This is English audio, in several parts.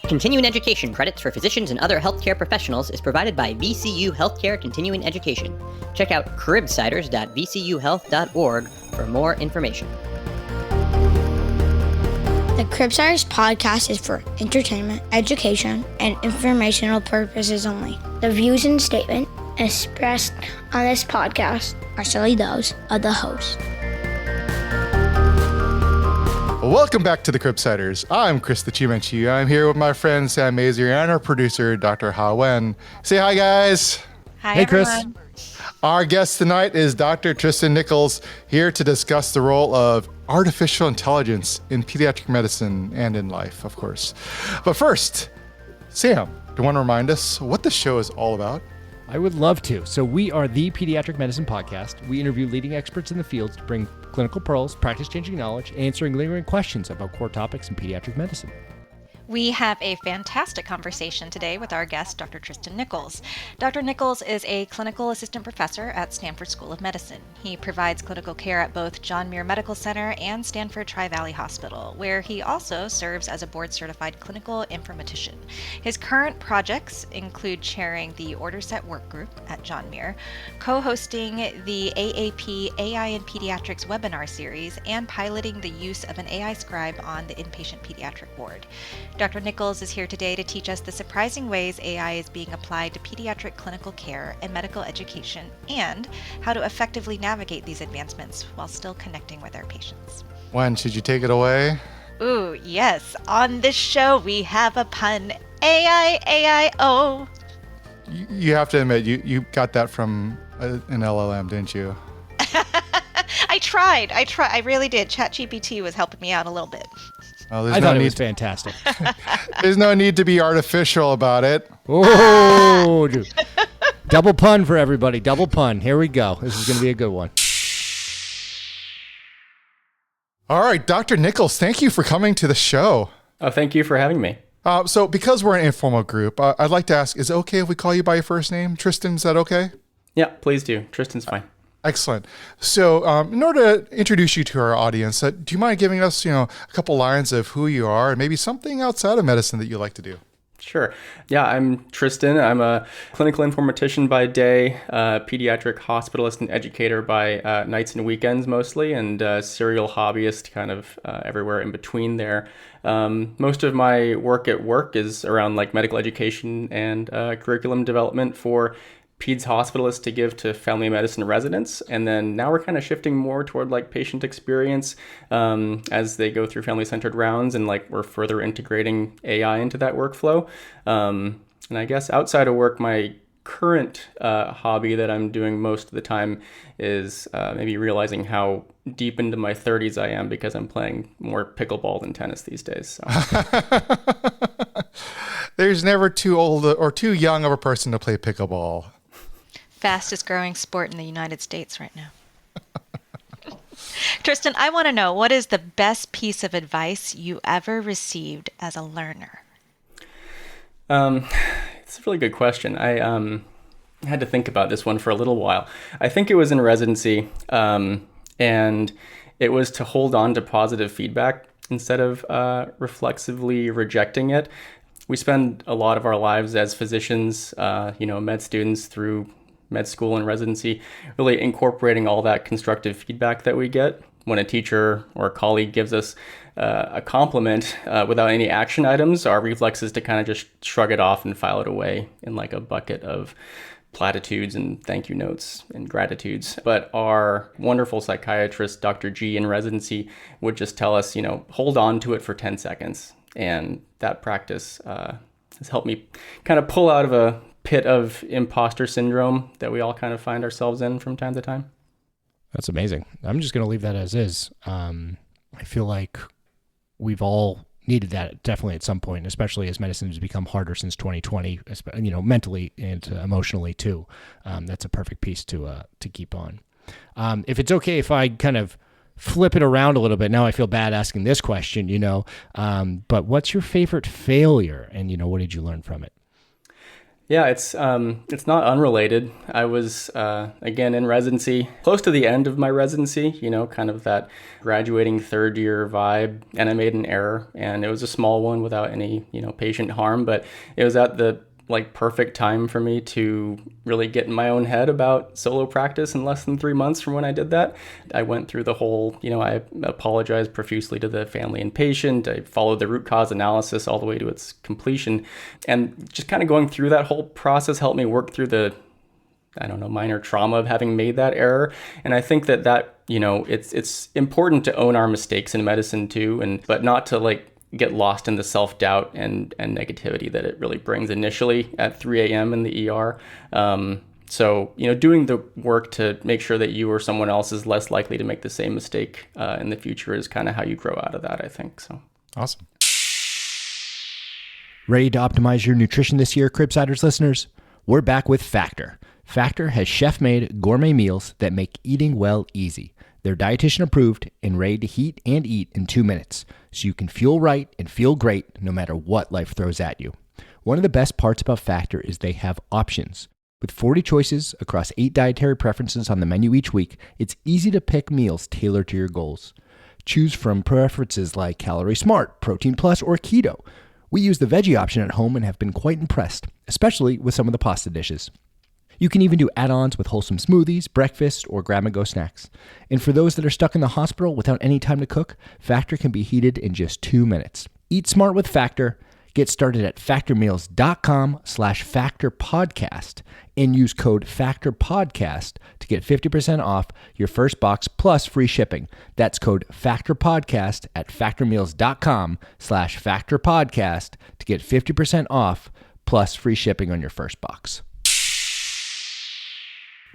Continuing education credits for physicians and other healthcare professionals is provided by VCU Healthcare Continuing Education. Check out cribsiders.vcuhealth.org for more information. The Cribsiders podcast is for entertainment, education, and informational purposes only. The views and statements expressed on this podcast are solely those of the host. Welcome back to the Cribsiders. I'm Chris the Chimenchi. I'm here with my friend Sam Mazier and our producer, Dr. Ha Wen. Say hi, guys. Hi, hey, everyone. Chris. Our guest tonight is Dr. Tristan Nichols, here to discuss the role of artificial intelligence in pediatric medicine and in life, of course. But first, Sam, do you want to remind us what the show is all about? I would love to. So we are the Pediatric Medicine Podcast. We interview leading experts in the field to bring clinical pearls, practice-changing knowledge, answering lingering questions about core topics in pediatric medicine. We have a fantastic conversation today with our guest, Dr. Tristan Nichols. Dr. Nichols is a clinical assistant professor at Stanford School of Medicine. He provides clinical care at both John Muir Medical Center and Stanford Tri-Valley Hospital, where he also serves as a board-certified clinical informatician. His current projects include chairing the Order Set Work Group at John Muir, co-hosting the AAP AI in Pediatrics webinar series, and piloting the use of an AI scribe on the inpatient pediatric ward. Dr. Nichols is here today to teach us the surprising ways AI is being applied to pediatric clinical care and medical education, and how to effectively navigate these advancements while still connecting with our patients. Wen, should you take it away? Ooh, yes. On this show, we have a pun. AI-AIO. You have to admit, you got that from an LLM, didn't you? I tried. I really did. ChatGPT was helping me out a little bit. Oh, I thought it was fantastic. There's no need to be artificial about it. Oh, dude. Double pun for everybody. Double pun. Here we go. This is going to be a good one. All right, Dr. Nichols, thank you for coming to the show. Oh, thank you for having me. So because we're an informal group, I'd like to ask, is it okay if we call you by your first name? Tristan, is that okay? Yeah, please do. Tristan's fine. Excellent. So in order to introduce you to our audience, do you mind giving us, a couple lines of who you are and maybe something outside of medicine that you like to do? Sure. Yeah, I'm Tristan. I'm a clinical informatician by day, pediatric hospitalist and educator by nights and weekends mostly, and serial hobbyist kind of everywhere in between there. Most of my work at work is around like medical education and curriculum development for peds hospitalists to give to family medicine residents. And then now we're kind of shifting more toward like patient experience as they go through family-centered rounds, and like we're further integrating AI into that workflow. And I guess outside of work, my current hobby that I'm doing most of the time is maybe realizing how deep into my 30s I am because I'm playing more pickleball than tennis these days. So. There's never too old or too young of a person to play pickleball. Fastest growing sport in the United States right now. Tristan, I want to know, what is the best piece of advice you ever received as a learner? It's a really good question. I had to think about this one for a little while. I think it was in residency, and it was to hold on to positive feedback instead of reflexively rejecting it. We spend a lot of our lives as physicians, med students through med school and residency, really incorporating all that constructive feedback that we get. When a teacher or a colleague gives us a compliment without any action items, our reflex is to kind of just shrug it off and file it away in like a bucket of platitudes and thank you notes and gratitudes. But our wonderful psychiatrist, Dr. G in residency, would just tell us, hold on to it for 10 seconds. And that practice has helped me kind of pull out of a pit of imposter syndrome that we all kind of find ourselves in from time to time. That's amazing. I'm just going to leave that as is. I feel like we've all needed that definitely at some point, especially as medicine has become harder since 2020, mentally and emotionally too. That's a perfect piece to keep on. If it's okay if I kind of flip it around a little bit. Now I feel bad asking this question, but what's your favorite failure? And, what did you learn from it? Yeah, it's not unrelated. I was again in residency, close to the end of my residency, kind of that graduating third year vibe, and I made an error, and it was a small one without any patient harm, but it was at the perfect time for me to really get in my own head about solo practice in less than 3 months from when I did that. I went through the whole, I apologized profusely to the family and patient. I followed the root cause analysis all the way to its completion. And just kind of going through that whole process helped me work through the, minor trauma of having made that error. And I think that it's important to own our mistakes in medicine too, but not to get lost in the self-doubt and negativity that it really brings initially at 3 a.m. in the ER. So, doing the work to make sure that you or someone else is less likely to make the same mistake in the future is kind of how you grow out of that, I think. So Awesome. Ready to optimize your nutrition this year, Cribsiders listeners? We're back with Factor. Factor has chef-made gourmet meals that make eating well easy. They're dietitian approved and ready to heat and eat in 2 minutes, so you can fuel right and feel great no matter what life throws at you. One of the best parts about Factor is they have options. With 40 choices across 8 dietary preferences on the menu each week, it's easy to pick meals tailored to your goals. Choose from preferences like Calorie Smart, Protein Plus, or Keto. We use the veggie option at home and have been quite impressed, especially with some of the pasta dishes. You can even do add-ons with wholesome smoothies, breakfast, or grab-and-go snacks. And for those that are stuck in the hospital without any time to cook, Factor can be heated in just 2 minutes. Eat smart with Factor. Get started at factormeals.com/factorpodcast and use code FACTORPODCAST to get 50% off your first box plus free shipping. That's code FACTORPODCAST at factormeals.com/factorpodcast to get 50% off plus free shipping on your first box.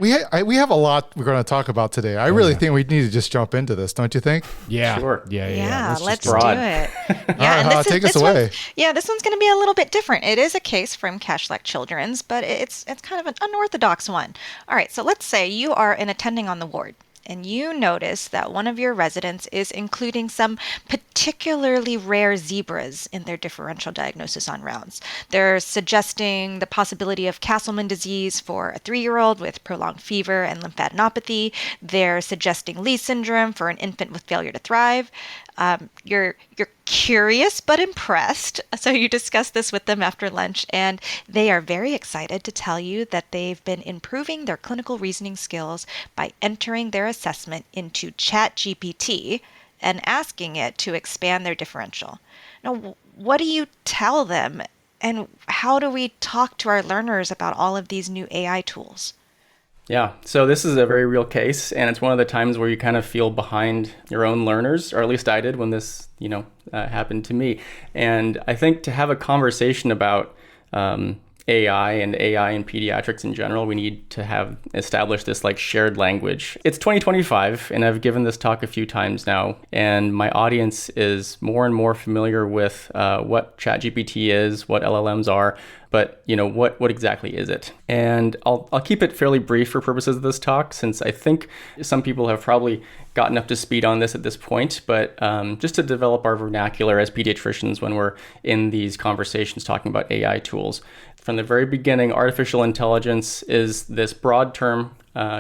We have a lot we're going to talk about today. I really think we need to just jump into this, don't you think? Yeah. Sure. Yeah, let's do broad. it. Take us away. This one's going to be a little bit different. It is a case from Cashlek Children's, but it's kind of an unorthodox one. All right, so let's say you are an attending on the ward, and you notice that one of your residents is including some particularly rare zebras in their differential diagnosis on rounds. They're suggesting the possibility of Castleman disease for a 3-year-old with prolonged fever and lymphadenopathy. They're suggesting Lee syndrome for an infant with failure to thrive. You're curious but impressed, so you discuss this with them after lunch, and they are very excited to tell you that they've been improving their clinical reasoning skills by entering their assessment into ChatGPT and asking it to expand their differential. Now, what do you tell them, and how do we talk to our learners about all of these new AI tools? Yeah, so this is a very real case, and it's one of the times where you kind of feel behind your own learners, or at least I did when this, happened to me. And I think to have a conversation about AI and pediatrics in general, we need to have established this shared language. It's 2025, and I've given this talk a few times now, and my audience is more and more familiar with what ChatGPT is, what LLMs are, but what exactly is it? And I'll keep it fairly brief for purposes of this talk, since I think some people have probably gotten up to speed on this at this point, but just to develop our vernacular as pediatricians when we're in these conversations talking about AI tools. From the very beginning, artificial intelligence is this broad term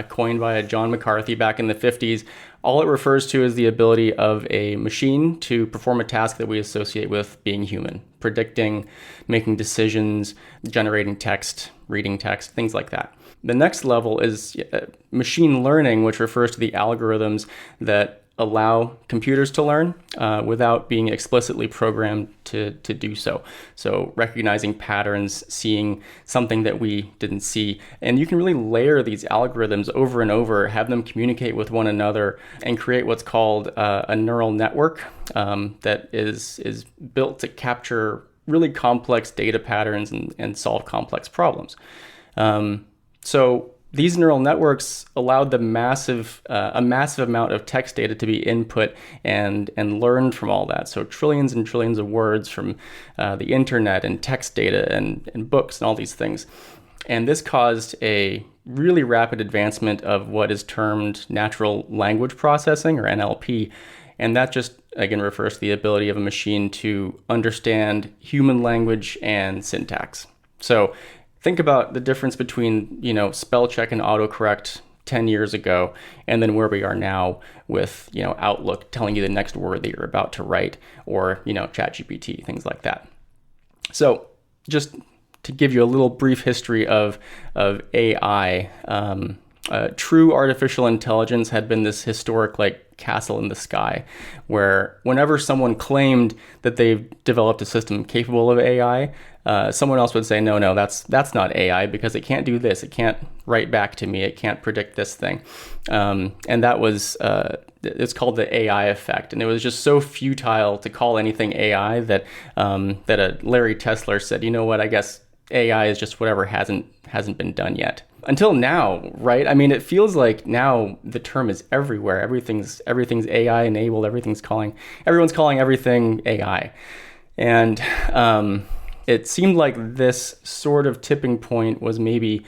coined by John McCarthy back in the 50s. All it refers to is the ability of a machine to perform a task that we associate with being human: predicting, making decisions, generating text, reading text, things like that. The next level is machine learning, which refers to the algorithms that allow computers to learn without being explicitly programmed to do so. So recognizing patterns, seeing something that we didn't see. And you can really layer these algorithms over and over, have them communicate with one another, and create what's called a neural network that is built to capture really complex data patterns and solve complex problems. So these neural networks allowed a massive amount of text data to be input and learned from all that. So trillions and trillions of words from the internet and text data and books and all these things. And this caused a really rapid advancement of what is termed natural language processing, or NLP. And that just, again, refers to the ability of a machine to understand human language and syntax. So think about the difference between, spell check and autocorrect 10 years ago, and then where we are now with, Outlook telling you the next word that you're about to write, or, ChatGPT, things like that. So just to give you a little brief history of AI, true artificial intelligence had been this historic castle in the sky, where whenever someone claimed that they've developed a system capable of AI, someone else would say, no, that's not AI, because it can't do this. It can't write back to me. It can't predict this thing. And that was, it's called the AI effect. And it was just so futile to call anything AI that a Larry Tesler said, you know what, I guess AI is just whatever hasn't been done yet. Until now, right? I mean, it feels like now the term is everywhere. Everything's AI enabled. Everyone's calling everything AI. And it seemed like this sort of tipping point was maybe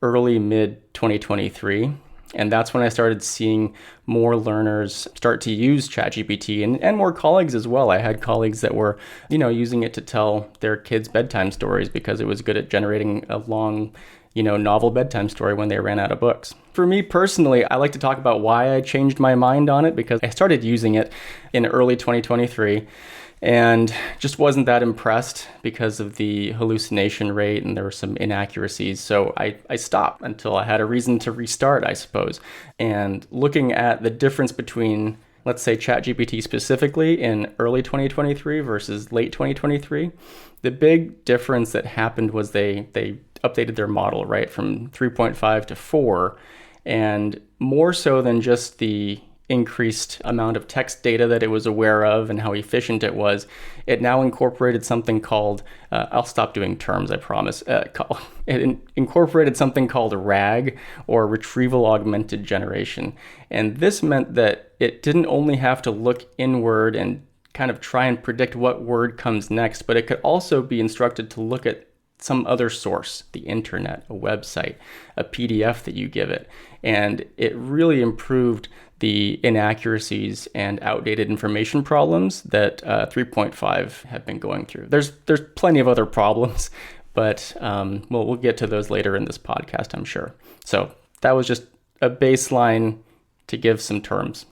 early mid 2023. And that's when I started seeing more learners start to use ChatGPT and more colleagues as well. I had colleagues that were, using it to tell their kids bedtime stories because it was good at generating a long, novel bedtime story when they ran out of books. For me personally, I like to talk about why I changed my mind on it, because I started using it in early 2023 and just wasn't that impressed because of the hallucination rate, and there were some inaccuracies. So I stopped until I had a reason to restart, I suppose. And looking at the difference between, let's say, ChatGPT specifically in early 2023 versus late 2023, the big difference that happened was they updated their model, right, from 3.5 to 4, and more so than just the increased amount of text data that it was aware of and how efficient it was, it now incorporated something called, I'll stop doing terms, I promise. It incorporated something called RAG, or Retrieval Augmented Generation. And this meant that it didn't only have to look inward and kind of try and predict what word comes next, but it could also be instructed to look at some other source, the internet, a website, a PDF that you give it. And it really improved the inaccuracies and outdated information problems that 3.5 have been going through. There's plenty of other problems, but we'll get to those later in this podcast, I'm sure. So that was just a baseline to give some terms.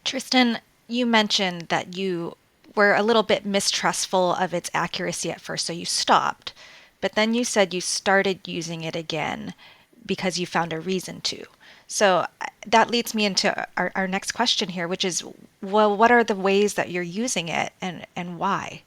Tristan, you mentioned that you were a little bit mistrustful of its accuracy at first, so you stopped. But then you said you started using it again because you found a reason to. So that leads me into our next question here, which is, well, what are the ways that you're using it and why?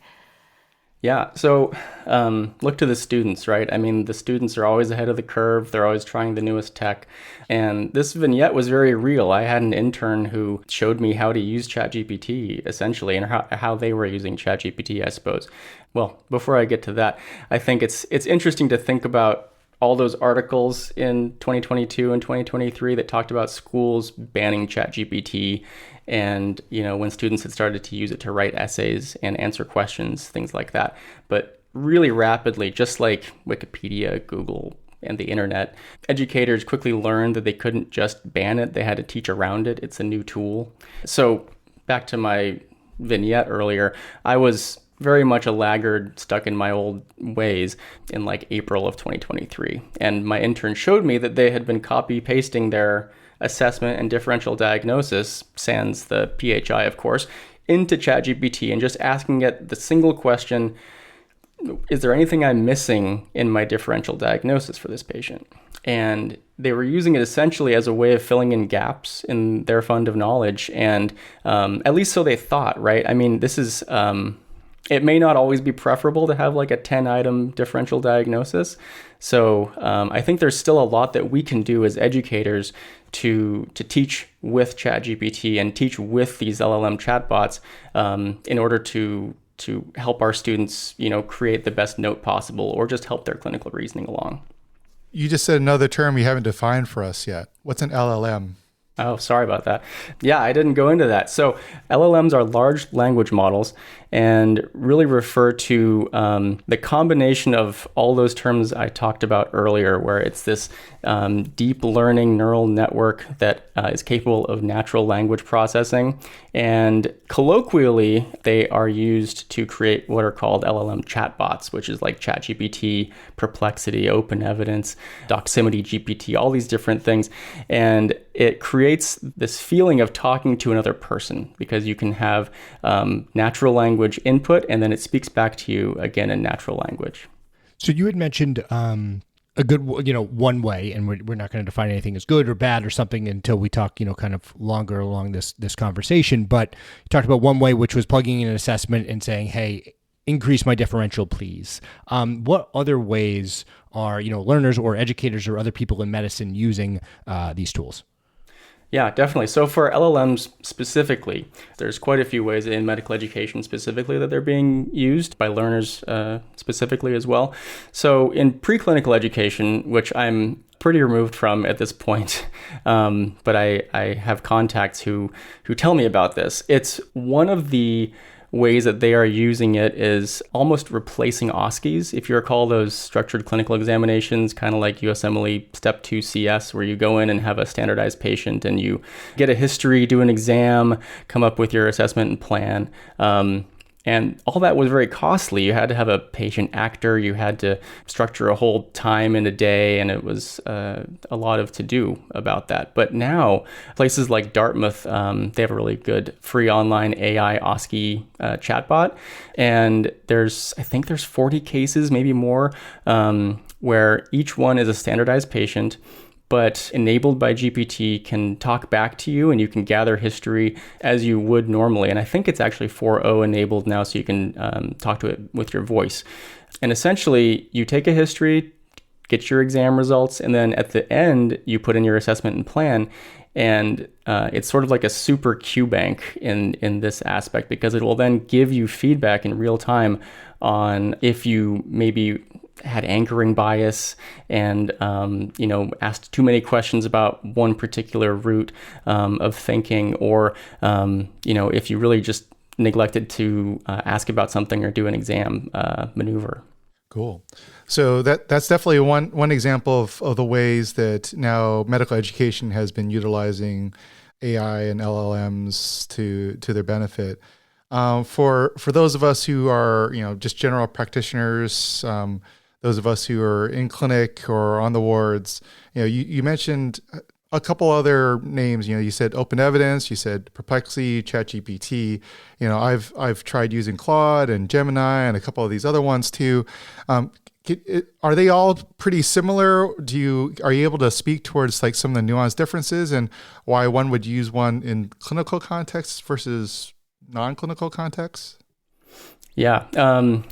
Yeah, so look to the students, right? I mean, the students are always ahead of the curve. They're always trying the newest tech. And this vignette was very real. I had an intern who showed me how to use ChatGPT, essentially, and how they were using ChatGPT, I suppose. Well, before I get to that, I think it's interesting to think about all those articles in 2022 and 2023 that talked about schools banning ChatGPT, and when students had started to use it to write essays and answer questions, things like that. But really rapidly, just like Wikipedia, Google, and the internet, educators quickly learned that they couldn't just ban it, they had to teach around it. It's a new tool. So back to my vignette earlier, I was very much a laggard, stuck in my old ways in April of 2023. And my intern showed me that they had been copy pasting their assessment and differential diagnosis, sans the PHI, of course, into ChatGPT and just asking it the single question, is there anything I'm missing in my differential diagnosis for this patient? And they were using it essentially as a way of filling in gaps in their fund of knowledge. And at least so they thought, right? I mean, this is... it may not always be preferable to have a 10-item differential diagnosis. So I think there's still a lot that we can do as educators to teach with ChatGPT and teach with these LLM chatbots in order to help our students, create the best note possible, or just help their clinical reasoning along. You just said another term you haven't defined for us yet. What's an LLM? Oh, sorry about that. Yeah, I didn't go into that. So LLMs are large language models, and really refer to the combination of all those terms I talked about earlier, where it's this deep learning neural network that is capable of natural language processing. And colloquially, they are used to create what are called LLM chatbots, which is like ChatGPT, Perplexity, OpenEvidence, Doximity GPT, all these different things. And it creates this feeling of talking to another person because you can have natural language input and then it speaks back to you again in natural language. So you had mentioned a good, one way, and we're not going to define anything as good or bad or something until we talk, kind of longer along this conversation. But you talked about one way, which was plugging in an assessment and saying, hey, increase my differential, please. What other ways are, learners or educators or other people in medicine using these tools? Yeah, definitely. So for LLMs specifically, there's quite a few ways in medical education specifically that they're being used by learners specifically as well. So in preclinical education, which I'm pretty removed from at this point, but I have contacts who tell me about this. It's one of the ways that they are using it is almost replacing OSCEs. If you recall those structured clinical examinations, kind of like USMLE Step 2 CS, where you go in and have a standardized patient and you get a history, do an exam, come up with your assessment and plan. And all that was very costly. You had to have a patient actor. You had to structure a whole time in a day, and it was a lot of to-do about that. But now, places like Dartmouth, they have a really good free online AI OSCE chatbot. And I think there's 40 cases, maybe more, where each one is a standardized patient, but enabled by GPT can talk back to you and you can gather history as you would normally. And I think it's actually 4.0 enabled now, so you can talk to it with your voice. And essentially, you take a history, get your exam results, and then at the end, you put in your assessment and plan. And it's sort of like a super Q bank in this aspect, because it will then give you feedback in real time on if you maybe had anchoring bias and asked too many questions about one particular route of thinking, or if you really just neglected to ask about something or do an exam maneuver. Cool. So that's definitely one example of the ways that now medical education has been utilizing AI and LLMs to their benefit. For those of us who are just general practitioners, those of us who are in clinic or on the wards, you mentioned a couple other names. You said OpenEvidence, you said Perplexity, ChatGPT. I've tried using Claude and Gemini and a couple of these other ones too. Are they all pretty similar? Are you able to speak towards like some of the nuanced differences and why one would use one in clinical contexts versus non-clinical contexts? Yeah.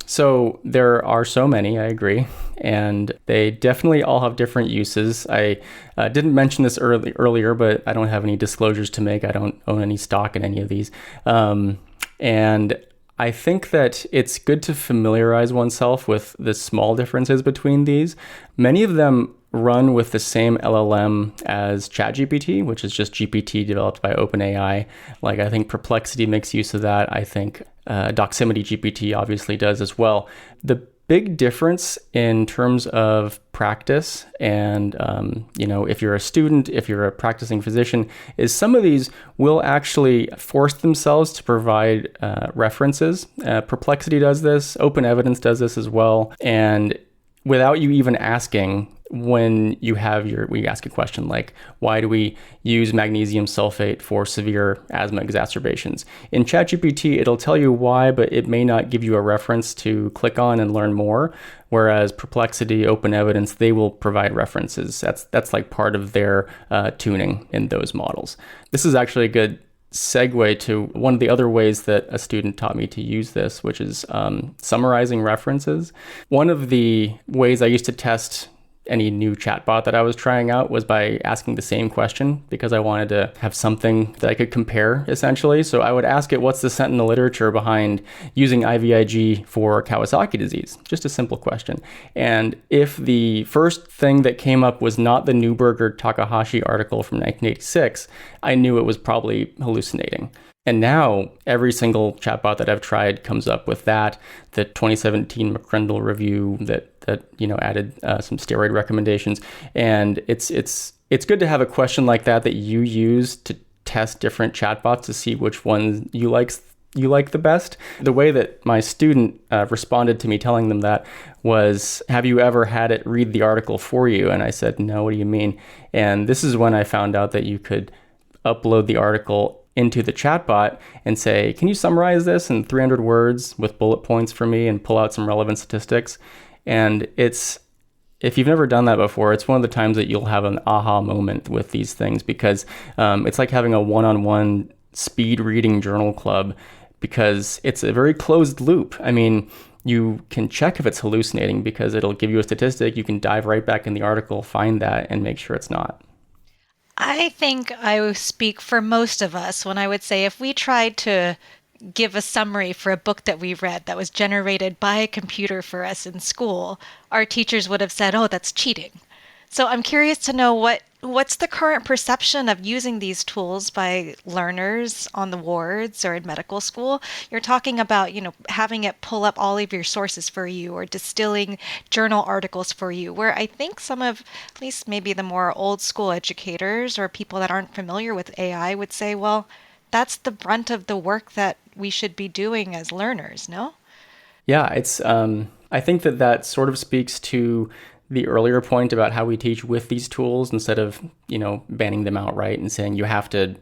So there are so many, I agree. And they definitely all have different uses. I didn't mention this earlier, but I don't have any disclosures to make. I don't own any stock in any of these. And I think that it's good to familiarize oneself with the small differences between these. Many of them run with the same LLM as ChatGPT, which is just GPT developed by OpenAI. Like, I think Perplexity makes use of that. I think Doximity GPT obviously does as well. The big difference in terms of practice and, if you're a student, if you're a practicing physician, is some of these will actually force themselves to provide references. Perplexity does this, OpenEvidence does this as well. And without you even asking, when you ask a question like, why do we use magnesium sulfate for severe asthma exacerbations? In ChatGPT, it'll tell you why, but it may not give you a reference to click on and learn more. Whereas Perplexity, OpenEvidence, they will provide references. That's like part of their tuning in those models. This is actually a good segue to one of the other ways that a student taught me to use this, which is summarizing references. One of the ways I used to test any new chatbot that I was trying out was by asking the same question, because I wanted to have something that I could compare, essentially. So I would ask it, what's the sentinel literature behind using IVIG for Kawasaki disease? Just a simple question. And if the first thing that came up was not the Newberger Takahashi article from 1986, I knew it was probably hallucinating. And now every single chatbot that I've tried comes up with that. The 2017 McCrindle review that added some steroid recommendations. And it's good to have a question like that you use to test different chatbots to see which ones you like the best. The way that my student responded to me telling them that was, have you ever had it read the article for you? And I said, no, what do you mean? And this is when I found out that you could upload the article into the chatbot and say, can you summarize this in 300 words with bullet points for me and pull out some relevant statistics? And if you've never done that before, it's one of the times that you'll have an aha moment with these things, because it's like having a one-on-one speed reading journal club, because it's a very closed loop. I mean, you can check if it's hallucinating because it'll give you a statistic. You can dive right back in the article, find that, and make sure it's not. I think I speak for most of us when I would say if we tried to give a summary for a book that we read that was generated by a computer for us in school, our teachers would have said, oh, that's cheating. So I'm curious to know what's the current perception of using these tools by learners on the wards or in medical school. You're talking about, having it pull up all of your sources for you or distilling journal articles for you, where I think some of, at least maybe the more old school educators or people that aren't familiar with AI would say, well, that's the brunt of the work that we should be doing as learners, no? Yeah, I think that sort of speaks to the earlier point about how we teach with these tools instead of, banning them outright and saying you have to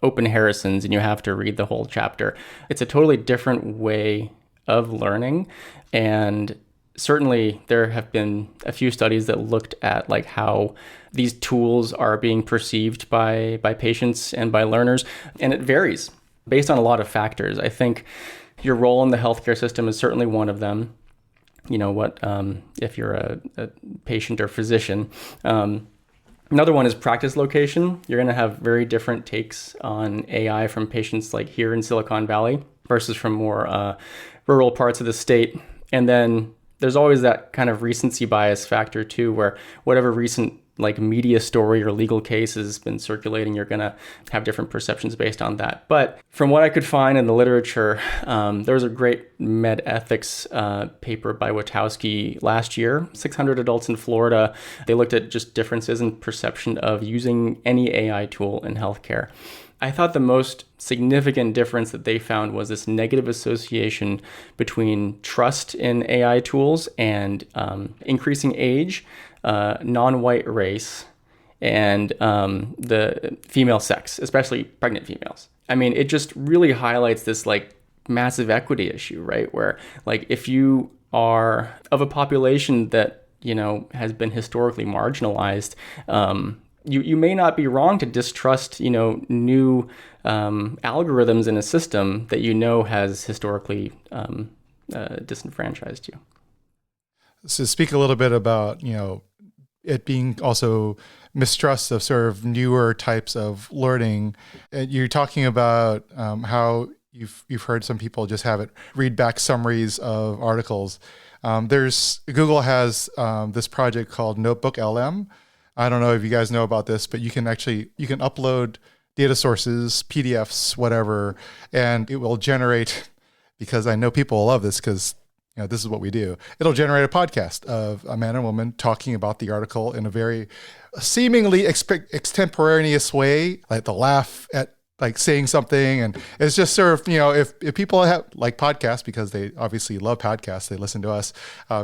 open Harrison's and you have to read the whole chapter. It's a totally different way of learning. And certainly there have been a few studies that looked at like how these tools are being perceived by patients and by learners. And it varies based on a lot of factors. I think your role in the healthcare system is certainly one of them. If you're a patient or physician. Another one is practice location. You're going to have very different takes on AI from patients like here in Silicon Valley versus from more rural parts of the state. And then there's always that kind of recency bias factor too, where whatever recent like media story or legal case has been circulating, you're going to have different perceptions based on that. But from what I could find in the literature, there was a great med ethics paper by Witowski last year, 600 adults in Florida. They looked at just differences in perception of using any AI tool in healthcare. I thought the most significant difference that they found was this negative association between trust in AI tools and increasing age, non-white race, and the female sex, especially pregnant females. I mean, it just really highlights this like massive equity issue, right? Where like if you are of a population that, has been historically marginalized, you may not be wrong to distrust, new algorithms in a system that has historically disenfranchised you. So speak a little bit about, it being also mistrust of sort of newer types of learning. You're talking about how you've heard some people just have it read back summaries of articles. Google has this project called Notebook LM. I don't know if you guys know about this, but you can upload data sources, PDFs, whatever, and it will generate, because I know people will love this because this is what we do. It'll generate a podcast of a man and woman talking about the article in a very seemingly extemporaneous way. Like they'll laugh at like saying something, and it's just sort of, if people have like podcasts, because they obviously love podcasts, they listen to us,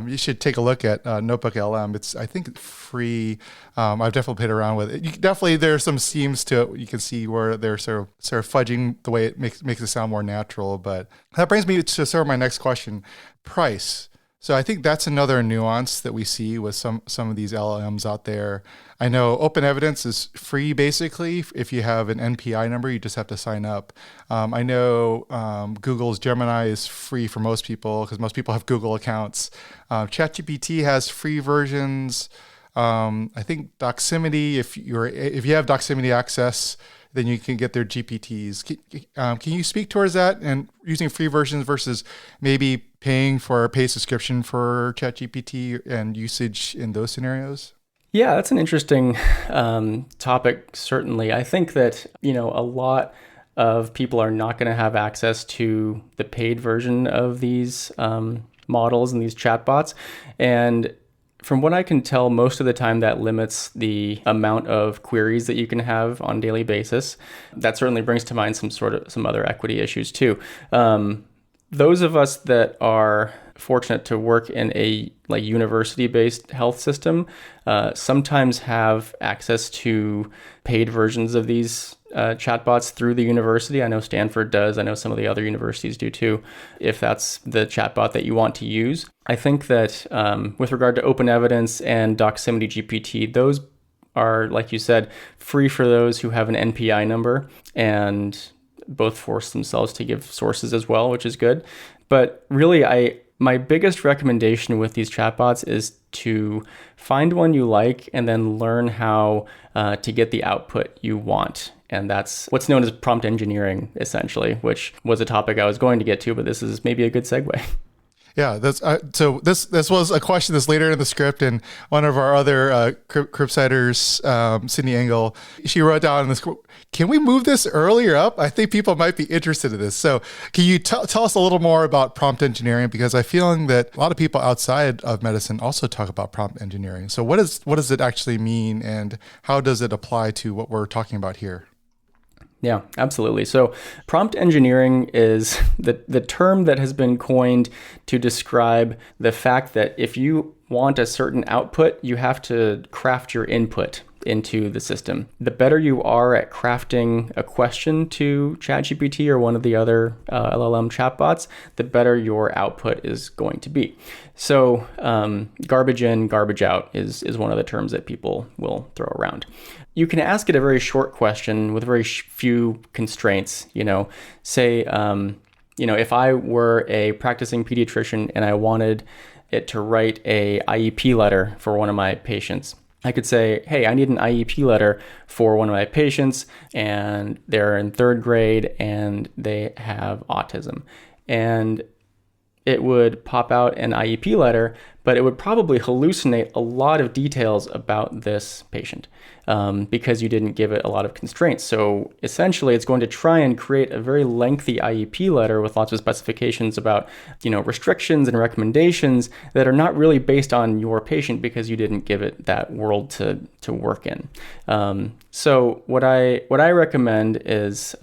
you should take a look at Notebook LM. It's, I think, free. I've definitely played around with it. There's some seams to it. You can see where they're sort of fudging the way it makes it sound more natural. But that brings me to sort of my next question: price. So I think that's another nuance that we see with some of these LLMs out there. I know Open Evidence is free, basically. If you have an NPI number, you just have to sign up. I know Google's Gemini is free for most people because most people have Google accounts. ChatGPT has free versions. I think Doximity, if you have Doximity access, then you can get their GPTs. Can you speak towards that and using free versions versus maybe paying for a paid subscription for ChatGPT and usage in those scenarios? Yeah, that's an interesting topic, certainly. I think that, a lot of people are not going to have access to the paid version of these models and these chatbots. And from what I can tell, most of the time that limits the amount of queries that you can have on a daily basis. That certainly brings to mind some other equity issues too. Those of us that are fortunate to work in a university-based health system sometimes have access to paid versions of these chatbots through the university. I know Stanford does. I know some of the other universities do too, if that's the chatbot that you want to use. I think that with regard to open evidence and Doximity GPT, those are, like you said, free for those who have an NPI number, and both force themselves to give sources as well, which is good. But really, my biggest recommendation with these chatbots is to find one you like and then learn how to get the output you want. And that's what's known as prompt engineering, essentially, which was a topic I was going to get to, but this is maybe a good segue. Yeah, so this was a question that's later in the script, and one of our other Cribsiders, Sydney Engel, she wrote down in this, can we move this earlier up? I think people might be interested in this. So can you tell us a little more about prompt engineering? Because I feel that a lot of people outside of medicine also talk about prompt engineering. So what does it actually mean, and how does it apply to what we're talking about here? Yeah, absolutely. So prompt engineering is the term that has been coined to describe the fact that if you want a certain output, you have to craft your input into the system. The better you are at crafting a question to ChatGPT or one of the other LLM chatbots, the better your output is going to be. So garbage in, garbage out is one of the terms that people will throw around. You can ask it a very short question with very few constraints. Say, if I were a practicing pediatrician and I wanted it to write a IEP letter for one of my patients, I could say, hey, I need an IEP letter for one of my patients, and they're in 3rd grade and they have autism. And it would pop out an IEP letter, but it would probably hallucinate a lot of details about this patient because you didn't give it a lot of constraints. So essentially, it's going to try and create a very lengthy IEP letter with lots of specifications about, restrictions and recommendations that are not really based on your patient because you didn't give it that world to work in. So what I recommend is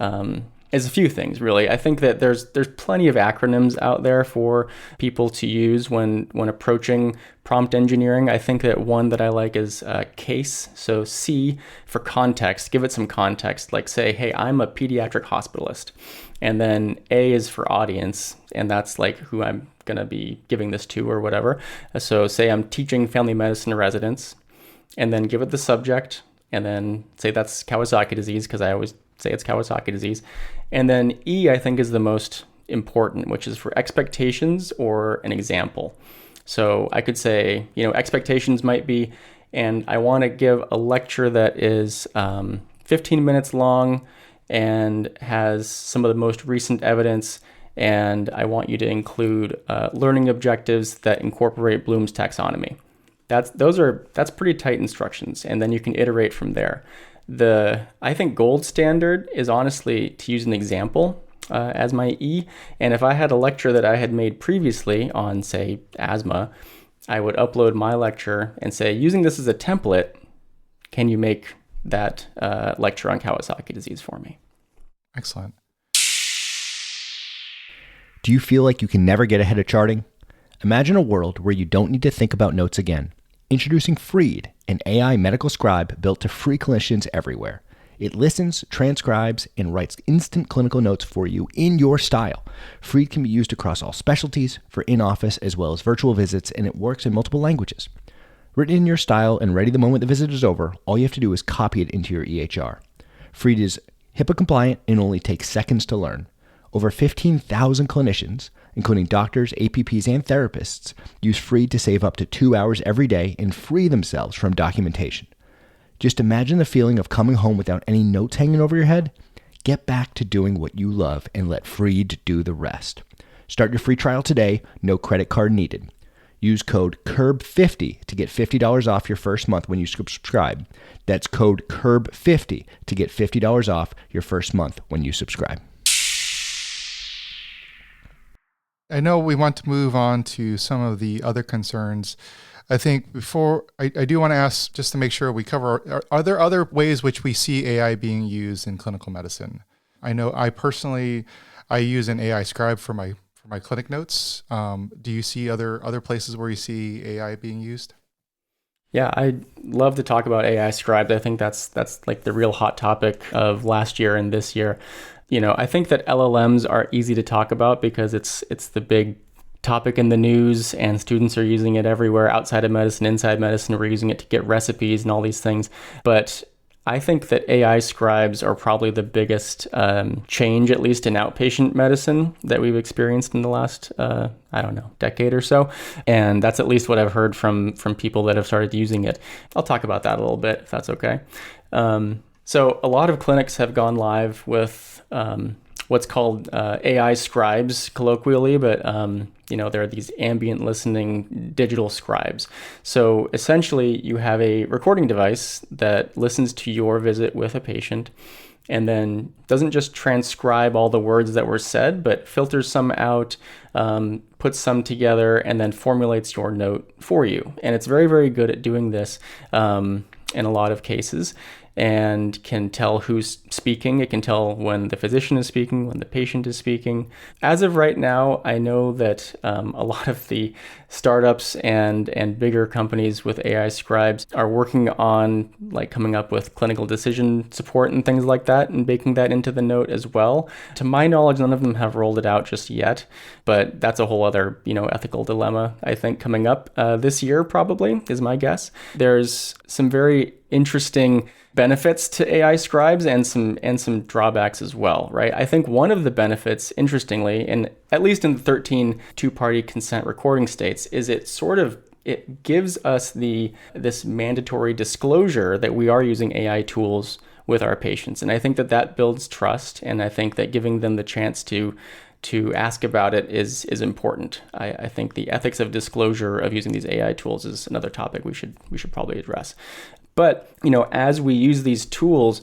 a few things, really. I think that there's plenty of acronyms out there for people to use when approaching prompt engineering. I think that one that I like is CASE. So C for context. Give it some context. Like say, hey, I'm a pediatric hospitalist. And then A is for audience. And that's like who I'm going to be giving this to or whatever. So say I'm teaching family medicine residents. And then give it the subject. And then say that's Kawasaki disease, because I always say it's Kawasaki disease. And then E, I think, is the most important, which is for expectations or an example. So I could say, expectations might be, and I want to give a lecture that is 15 minutes long and has some of the most recent evidence, and I want you to include learning objectives that incorporate Bloom's taxonomy. That's pretty tight instructions, and then you can iterate from there. I think gold standard is honestly to use an example as my E. And if I had a lecture that I had made previously on, say, asthma, I would upload my lecture and say, using this as a template, can you make that lecture on Kawasaki disease for me? Excellent. Do you feel like you can never get ahead of charting? Imagine a world where you don't need to think about notes again. Introducing Freed, an AI medical scribe built to free clinicians everywhere. It listens, transcribes, and writes instant clinical notes for you in your style. Freed can be used across all specialties, for in-office as well as virtual visits, and it works in multiple languages. Written in your style and ready the moment the visit is over, all you have to do is copy it into your EHR. Freed is HIPAA compliant and only takes seconds to learn. Over 15,000 clinicians, including doctors, APPs, and therapists, use Freed to save up to 2 hours every day and free themselves from documentation. Just imagine the feeling of coming home without any notes hanging over your head. Get back to doing what you love and let Freed do the rest. Start your free trial today, no credit card needed. Use code CURB50 to get $50 off your first month when you subscribe. That's code CURB50 to get $50 off your first month when you subscribe. I know we want to move on to some of the other concerns. I think before, I do want to ask, just to make sure we cover, are there other ways which we see AI being used in clinical medicine? I know I personally, I use an AI scribe for my clinic notes. Do you see other places where you see AI being used? Yeah, I'd love to talk about AI scribes. I think that's like the real hot topic of last year and this year. I think that LLMs are easy to talk about because it's the big topic in the news, and students are using it everywhere outside of medicine, inside medicine. We're using it to get recipes and all these things. But I think that AI scribes are probably the biggest change, at least in outpatient medicine, that we've experienced in the last, decade or so. And that's at least what I've heard from people that have started using it. I'll talk about that a little bit, if that's okay. So a lot of clinics have gone live with what's called AI scribes colloquially, but there are these ambient listening digital scribes. So essentially you have a recording device that listens to your visit with a patient and then doesn't just transcribe all the words that were said, but filters some out, puts some together, and then formulates your note for you. And it's very, very good at doing this in a lot of cases, and can tell who's speaking. It can tell when the physician is speaking, when the patient is speaking. As of right now, I know that a lot of the startups and bigger companies with AI scribes are working on coming up with clinical decision support and things like that, and baking that into the note as well. To my knowledge, none of them have rolled it out just yet, but that's a whole other ethical dilemma, I think, coming up this year probably, is my guess. There's some very interesting benefits to AI scribes and some drawbacks as well, right? I think one of the benefits, interestingly, and at least in the 13 two-party consent recording states, is it gives us this mandatory disclosure that we are using AI tools with our patients. And I think that builds trust, and I think that giving them the chance to ask about it is important. I think the ethics of disclosure of using these AI tools is another topic we should probably address. But, as we use these tools,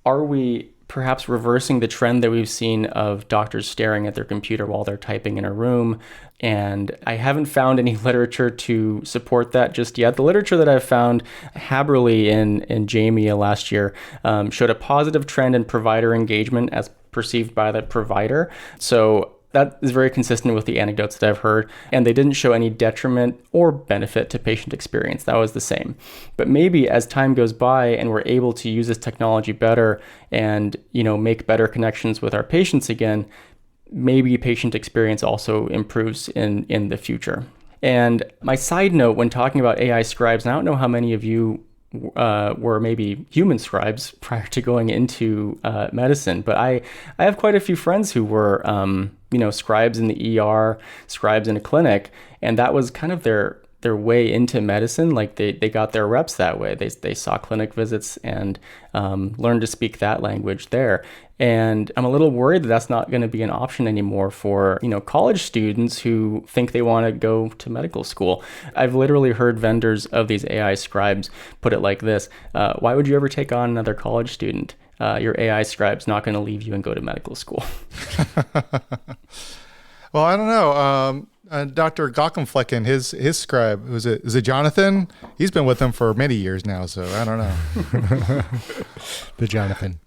are we perhaps reversing the trend that we've seen of doctors staring at their computer while they're typing in a room? And I haven't found any literature to support that just yet. The literature that I've found, Haberly and Jamia last year, showed a positive trend in provider engagement as perceived by the provider. So that is very consistent with the anecdotes that I've heard, and they didn't show any detriment or benefit to patient experience. That was the same. But maybe as time goes by and we're able to use this technology better and, make better connections with our patients again, maybe patient experience also improves in the future. And my side note when talking about AI scribes, and I don't know how many of you were maybe human scribes prior to going into medicine, but I have quite a few friends who were scribes in the ER, scribes in a clinic, and that was kind of their way into medicine. Like they got their reps that way. They saw clinic visits and learned to speak that language there. And I'm a little worried that that's not going to be an option anymore for, college students who think they want to go to medical school. I've literally heard vendors of these AI scribes put it like this: why would you ever take on another college student? Your AI scribe's not going to leave you and go to medical school. Well, I don't know. Dr. Gockenflecken, his scribe, is it Jonathan? He's been with him for many years now, so I don't know. The Jonathan.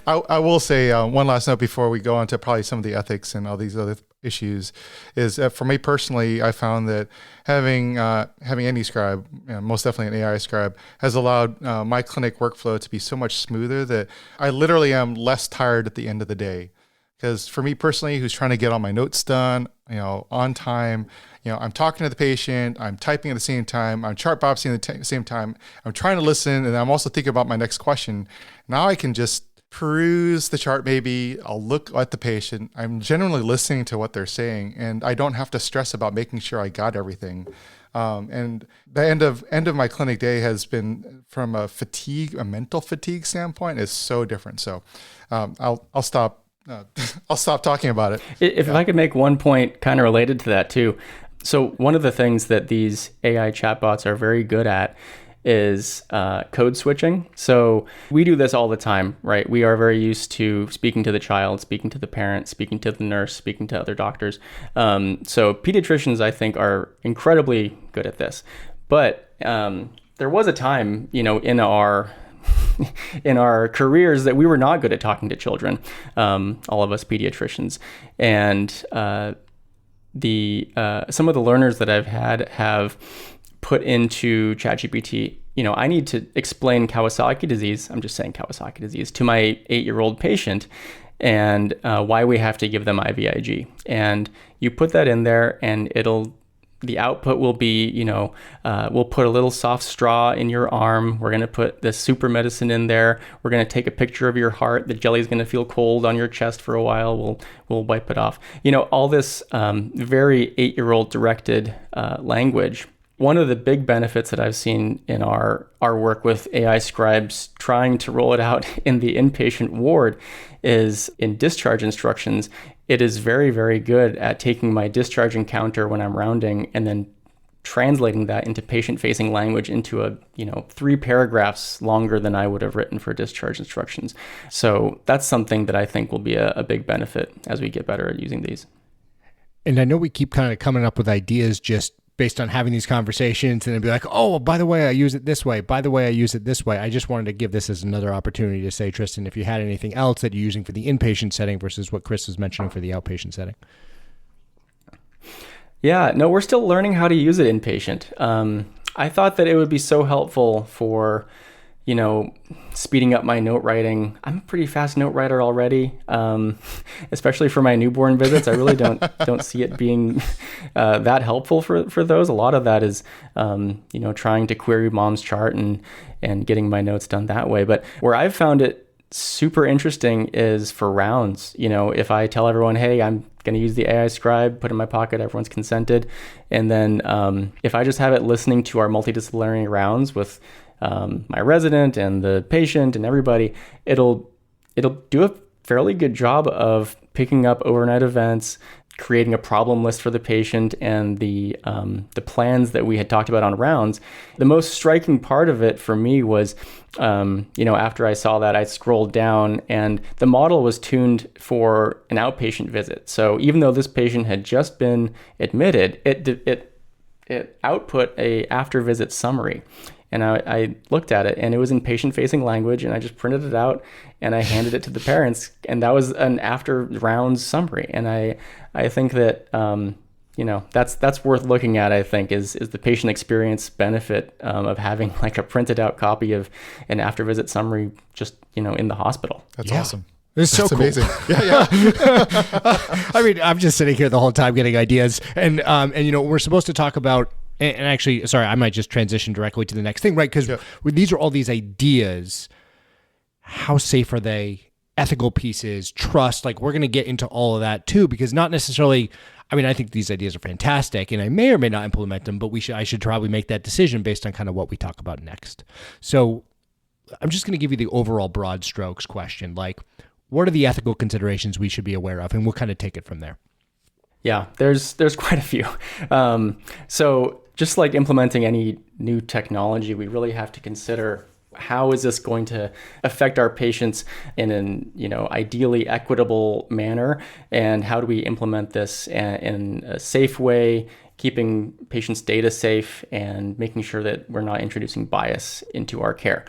I will say one last note before we go on to probably some of the ethics and all these other issues is that for me personally, I found that having any scribe, most definitely an AI scribe, has allowed my clinic workflow to be so much smoother that I literally am less tired at the end of the day. Because for me personally, who's trying to get all my notes done, on time, I'm talking to the patient, I'm typing at the same time, I'm chart boxing at the same time, I'm trying to listen, and I'm also thinking about my next question. Now I can just peruse the chart maybe, I'll look at the patient, I'm generally listening to what they're saying, and I don't have to stress about making sure I got everything. And the end of my clinic day has been, from a mental fatigue standpoint, is so different. So I'll stop talking about it. If I could make one point kind of related to that too, So one of the things that these AI chatbots are very good at is code switching. So we do this all the time, right? We are very used to speaking to the child, speaking to the parent, speaking to the nurse, speaking to other doctors. So pediatricians, I think, are incredibly good at this. But there was a time, in our in our careers that we were not good at talking to children, all of us pediatricians. And some of the learners that I've had have put into ChatGPT, I need to explain Kawasaki disease, I'm just saying Kawasaki disease, to my 8-year-old patient, and why we have to give them IVIG. And you put that in there, and the output will be, we'll put a little soft straw in your arm. We're going to put this super medicine in there. We're going to take a picture of your heart. The jelly is going to feel cold on your chest for a while. We'll wipe it off. All this very 8-year-old directed language. One of the big benefits that I've seen in our work with AI scribes trying to roll it out in the inpatient ward is in discharge instructions. It is very, very good at taking my discharge encounter when I'm rounding and then translating that into patient-facing language into 3 paragraphs longer than I would have written for discharge instructions. So that's something that I think will be a big benefit as we get better at using these. And I know we keep kind of coming up with ideas just based on having these conversations, and it'd be like, oh, by the way, I use it this way. By the way, I use it this way. I just wanted to give this as another opportunity to say, Tristan, if you had anything else that you're using for the inpatient setting versus what Chris was mentioning for the outpatient setting. Yeah, no, we're still learning how to use it inpatient. I thought that it would be so helpful for, speeding up my note writing. I'm a pretty fast note writer already, especially for my newborn visits. I really don't see it being that helpful for those. A lot of that is, trying to query mom's chart and getting my notes done that way. But where I've found it super interesting is for rounds. If I tell everyone, hey, I'm going to use the AI scribe, put it in my pocket, everyone's consented. And then if I just have it listening to our multidisciplinary rounds with my resident and the patient and everybody, it'll do a fairly good job of picking up overnight events, creating a problem list for the patient, and the plans that we had talked about on rounds. The most striking part of it for me was, after I saw that, I scrolled down and the model was tuned for an outpatient visit. So even though this patient had just been admitted, it output a after visit summary. And I looked at it, and it was in patient-facing language, and I just printed it out, and I handed it to the parents, and that was an after-rounds summary. And I think that that's worth looking at. I think is the patient experience benefit of having like a printed out copy of an after-visit summary just in the hospital. That's awesome. It's so cool. Amazing. Yeah. I mean, I'm just sitting here the whole time getting ideas, and we're supposed to talk about. And actually, sorry, I might just transition directly to the next thing, right? Because these are all these ideas. How safe are they? Ethical pieces, trust. Like, we're going to get into all of that too, because not necessarily. I mean, I think these ideas are fantastic, and I may or may not implement them, but I should probably make that decision based on kind of what we talk about next. So, I'm just going to give you the overall broad strokes question. Like, what are the ethical considerations we should be aware of, and we'll kind of take it from there. Yeah, there's quite a few. So just like implementing any new technology, we really have to consider how is this going to affect our patients in an ideally equitable manner, and how do we implement this in a safe way, keeping patients' data safe and making sure that we're not introducing bias into our care.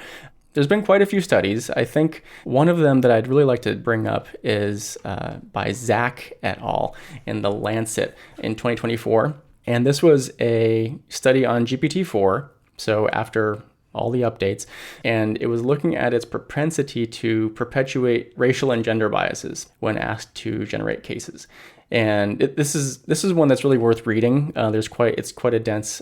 There's been quite a few studies. I think one of them that I'd really like to bring up is by Zach et al. In the Lancet in 2024. And this was a study on GPT-4, so after all the updates, and it was looking at its propensity to perpetuate racial and gender biases when asked to generate cases. And this is one that's really worth reading. It's quite a dense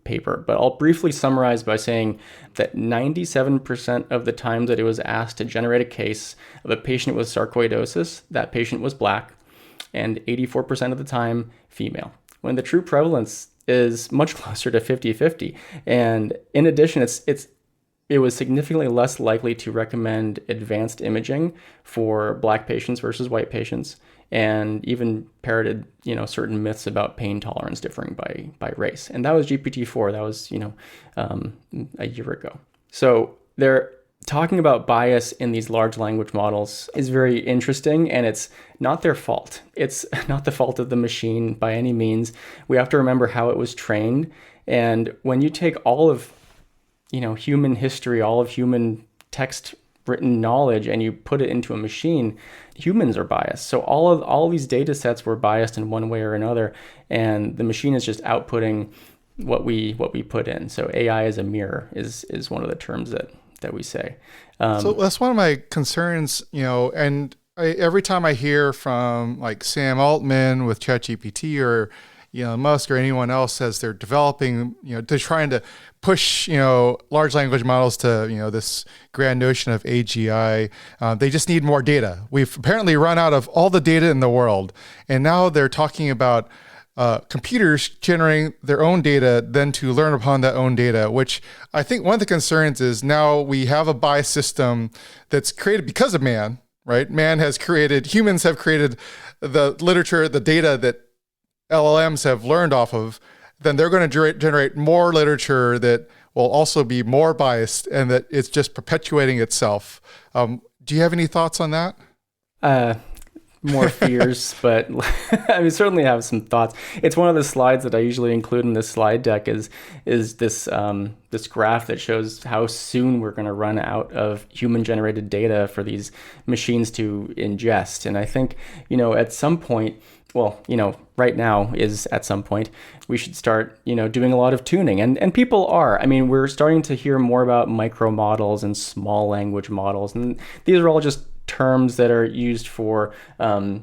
paper, but I'll briefly summarize by saying that 97% of the time that it was asked to generate a case of a patient with sarcoidosis, that patient was Black, and 84% of the time female, when the true prevalence is much closer to 50-50. And in addition, it was significantly less likely to recommend advanced imaging for Black patients versus white patients. and even parroted, certain myths about pain tolerance differing by race. And that was GPT-4. That was, a year ago. So they're talking about bias in these large language models is very interesting, and it's not their fault. It's not the fault of the machine by any means. We have to remember how it was trained. And when you take all of, human history, all of human text written knowledge, and you put it into a machine, humans are biased. So all these data sets were biased in one way or another, and the machine is just outputting what we put in. So AI as a mirror is one of the terms that we say. So that's one of my concerns, and every time I hear from like Sam Altman with ChatGPT or Musk or anyone else as they're developing, they're trying to push, large language models to, this grand notion of AGI. They just need more data. We've apparently run out of all the data in the world. And now they're talking about computers generating their own data, then to learn upon that own data, which I think one of the concerns is now we have a bias system that's created because of man, right? Humans have created the literature, the data that LLMs have learned off of. Then they're going to generate more literature that will also be more biased, and that it's just perpetuating itself. Do you have any thoughts on that? More fears, but I certainly have some thoughts. It's one of the slides that I usually include in this slide deck is this this graph that shows how soon we're going to run out of human generated data for these machines to ingest. And I think, at some point, right now is at some point, we should start, doing a lot of tuning. And people are. We're starting to hear more about micro models and small language models. And these are all just terms that are used for, the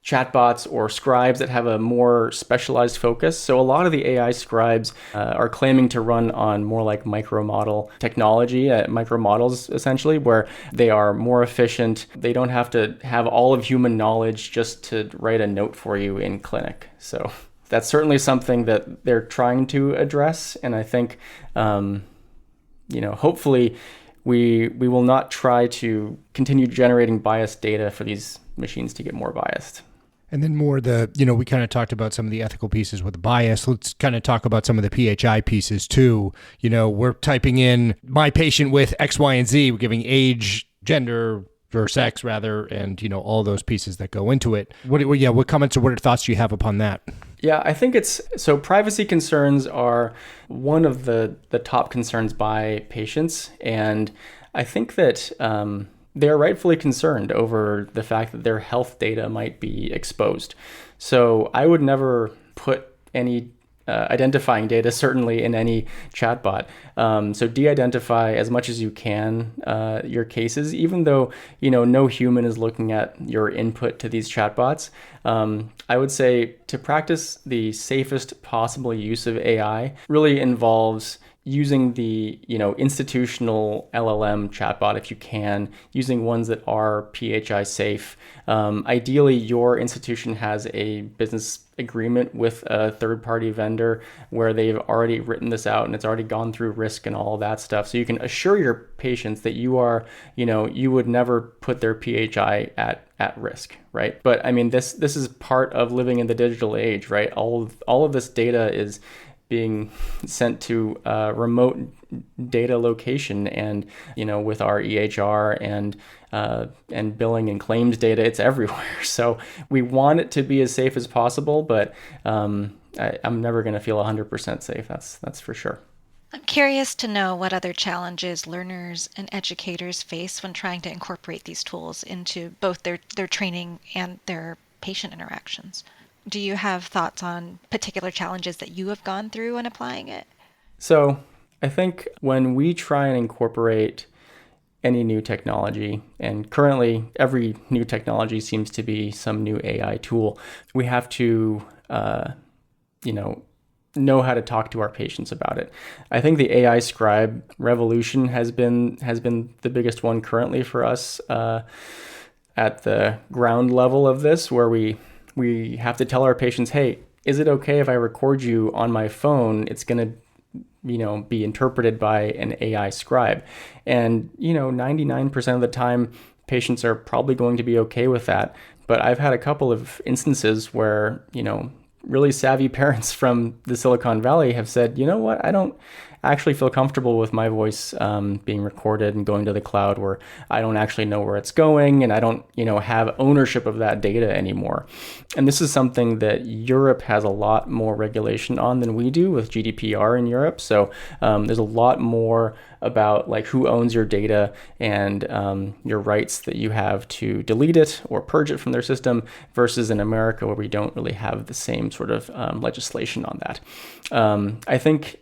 chatbots or scribes that have a more specialized focus. So a lot of the AI scribes are claiming to run on more like micro model technology, micro models essentially, where they are more efficient. They don't have to have all of human knowledge just to write a note for you in clinic. So that's certainly something that they're trying to address. And I think, hopefully we will not try to continue generating biased data for these machines to get more biased. And then more we kind of talked about some of the ethical pieces with the bias. Let's kind of talk about some of the PHI pieces too. We're typing in my patient with X, Y, and Z. We're giving age, gender, or sex rather, and all those pieces that go into it. What comments or what thoughts do you have upon that? Yeah, I think so privacy concerns are one of the top concerns by patients. And I think that they're rightfully concerned over the fact that their health data might be exposed. So I would never put any identifying data, certainly in any chatbot. So de-identify as much as you can your cases, even though no human is looking at your input to these chatbots. I would say to practice the safest possible use of AI really involves using the institutional LLM chatbot if you can, using ones that are PHI safe. Ideally, your institution has a business agreement with a third-party vendor where they've already written this out and it's already gone through risk and all of that stuff. So you can assure your patients that you are, you would never put their PHI at risk, right? But this is part of living in the digital age, right? All of this data is being sent to a remote data location, and with our EHR and billing and claims data, it's everywhere. So we want it to be as safe as possible, but I'm never going to feel 100% safe. That's for sure. I'm curious to know what other challenges learners and educators face when trying to incorporate these tools into both their training and their patient interactions. Do you have thoughts on particular challenges that you have gone through when applying it? So I think when we try and incorporate any new technology, and currently every new technology seems to be some new AI tool, we have to, know how to talk to our patients about it. I think the AI scribe revolution has been the biggest one currently for us at the ground level of this, where we have to tell our patients, hey, is it okay if I record you on my phone? It's going to be interpreted by an AI scribe. And 99% of the time, patients are probably going to be okay with that. But I've had a couple of instances where, really savvy parents from the Silicon Valley have said, you know what, I don't actually feel comfortable with my voice being recorded and going to the cloud where I don't actually know where it's going and I don't, have ownership of that data anymore. And this is something that Europe has a lot more regulation on than we do with GDPR in Europe. So there's a lot more about like who owns your data and your rights that you have to delete it or purge it from their system versus in America where we don't really have the same sort of legislation on that. I think,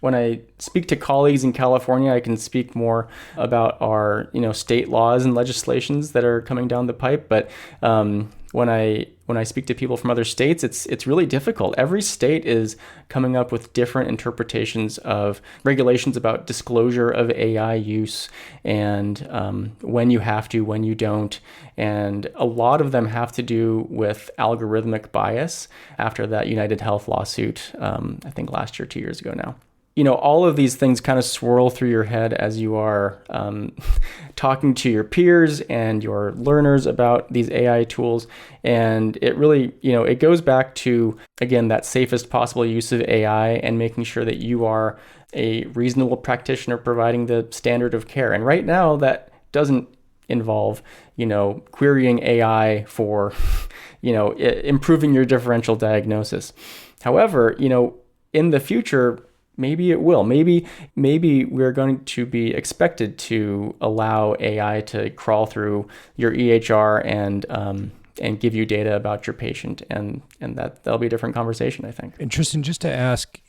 when I speak to colleagues in California, I can speak more about our, state laws and legislations that are coming down the pipe. But when I speak to people from other states, it's really difficult. Every state is coming up with different interpretations of regulations about disclosure of AI use and when you have to, when you don't. And a lot of them have to do with algorithmic bias after that United Health lawsuit, I think last year, 2 years ago now. All of these things kind of swirl through your head as you are talking to your peers and your learners about these AI tools. And it really, it goes back to, again, that safest possible use of AI and making sure that you are a reasonable practitioner providing the standard of care. And right now, that doesn't involve, querying AI for, improving your differential diagnosis. However, in the future, maybe it will. Maybe we're going to be expected to allow AI to crawl through your EHR and give you data about your patient, and that'll be a different conversation, I think. And Tristan, just to ask,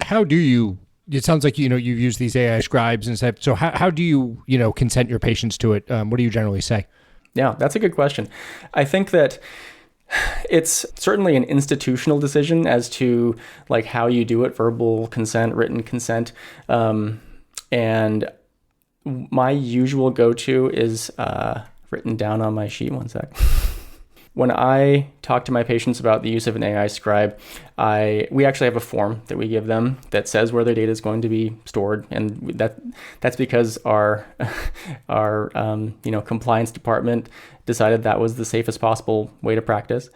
how do you? It sounds like you've used these AI scribes and stuff. So how do you consent your patients to it? What do you generally say? Yeah, that's a good question. I think that it's certainly an institutional decision as to like how you do it, verbal consent, written consent. And my usual go-to is written down on my sheet. One sec. When I talk to my patients about the use of an AI scribe, we actually have a form that we give them that says where their data is going to be stored, and that's because our compliance department decided that was the safest possible way to practice.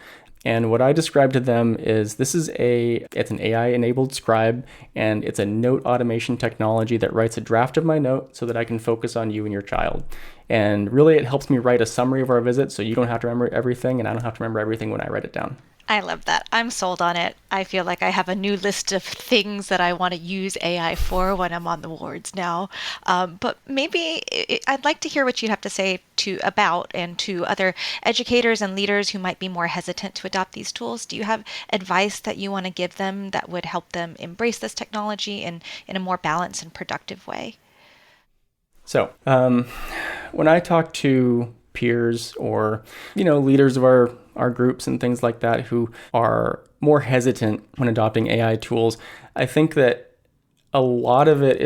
And what I describe to them is it's an AI-enabled scribe, and it's a note automation technology that writes a draft of my note so that I can focus on you and your child. And really, it helps me write a summary of our visit so you don't have to remember everything, and I don't have to remember everything when I write it down. I love that. I'm sold on it. I feel like I have a new list of things that I want to use AI for when I'm on the wards now. But maybe I'd like to hear what you have to say to other educators and leaders who might be more hesitant to adopt these tools. Do you have advice that you want to give them that would help them embrace this technology in a more balanced and productive way? So when I talk to peers or, leaders of our groups and things like that who are more hesitant when adopting AI tools, I think that a lot of it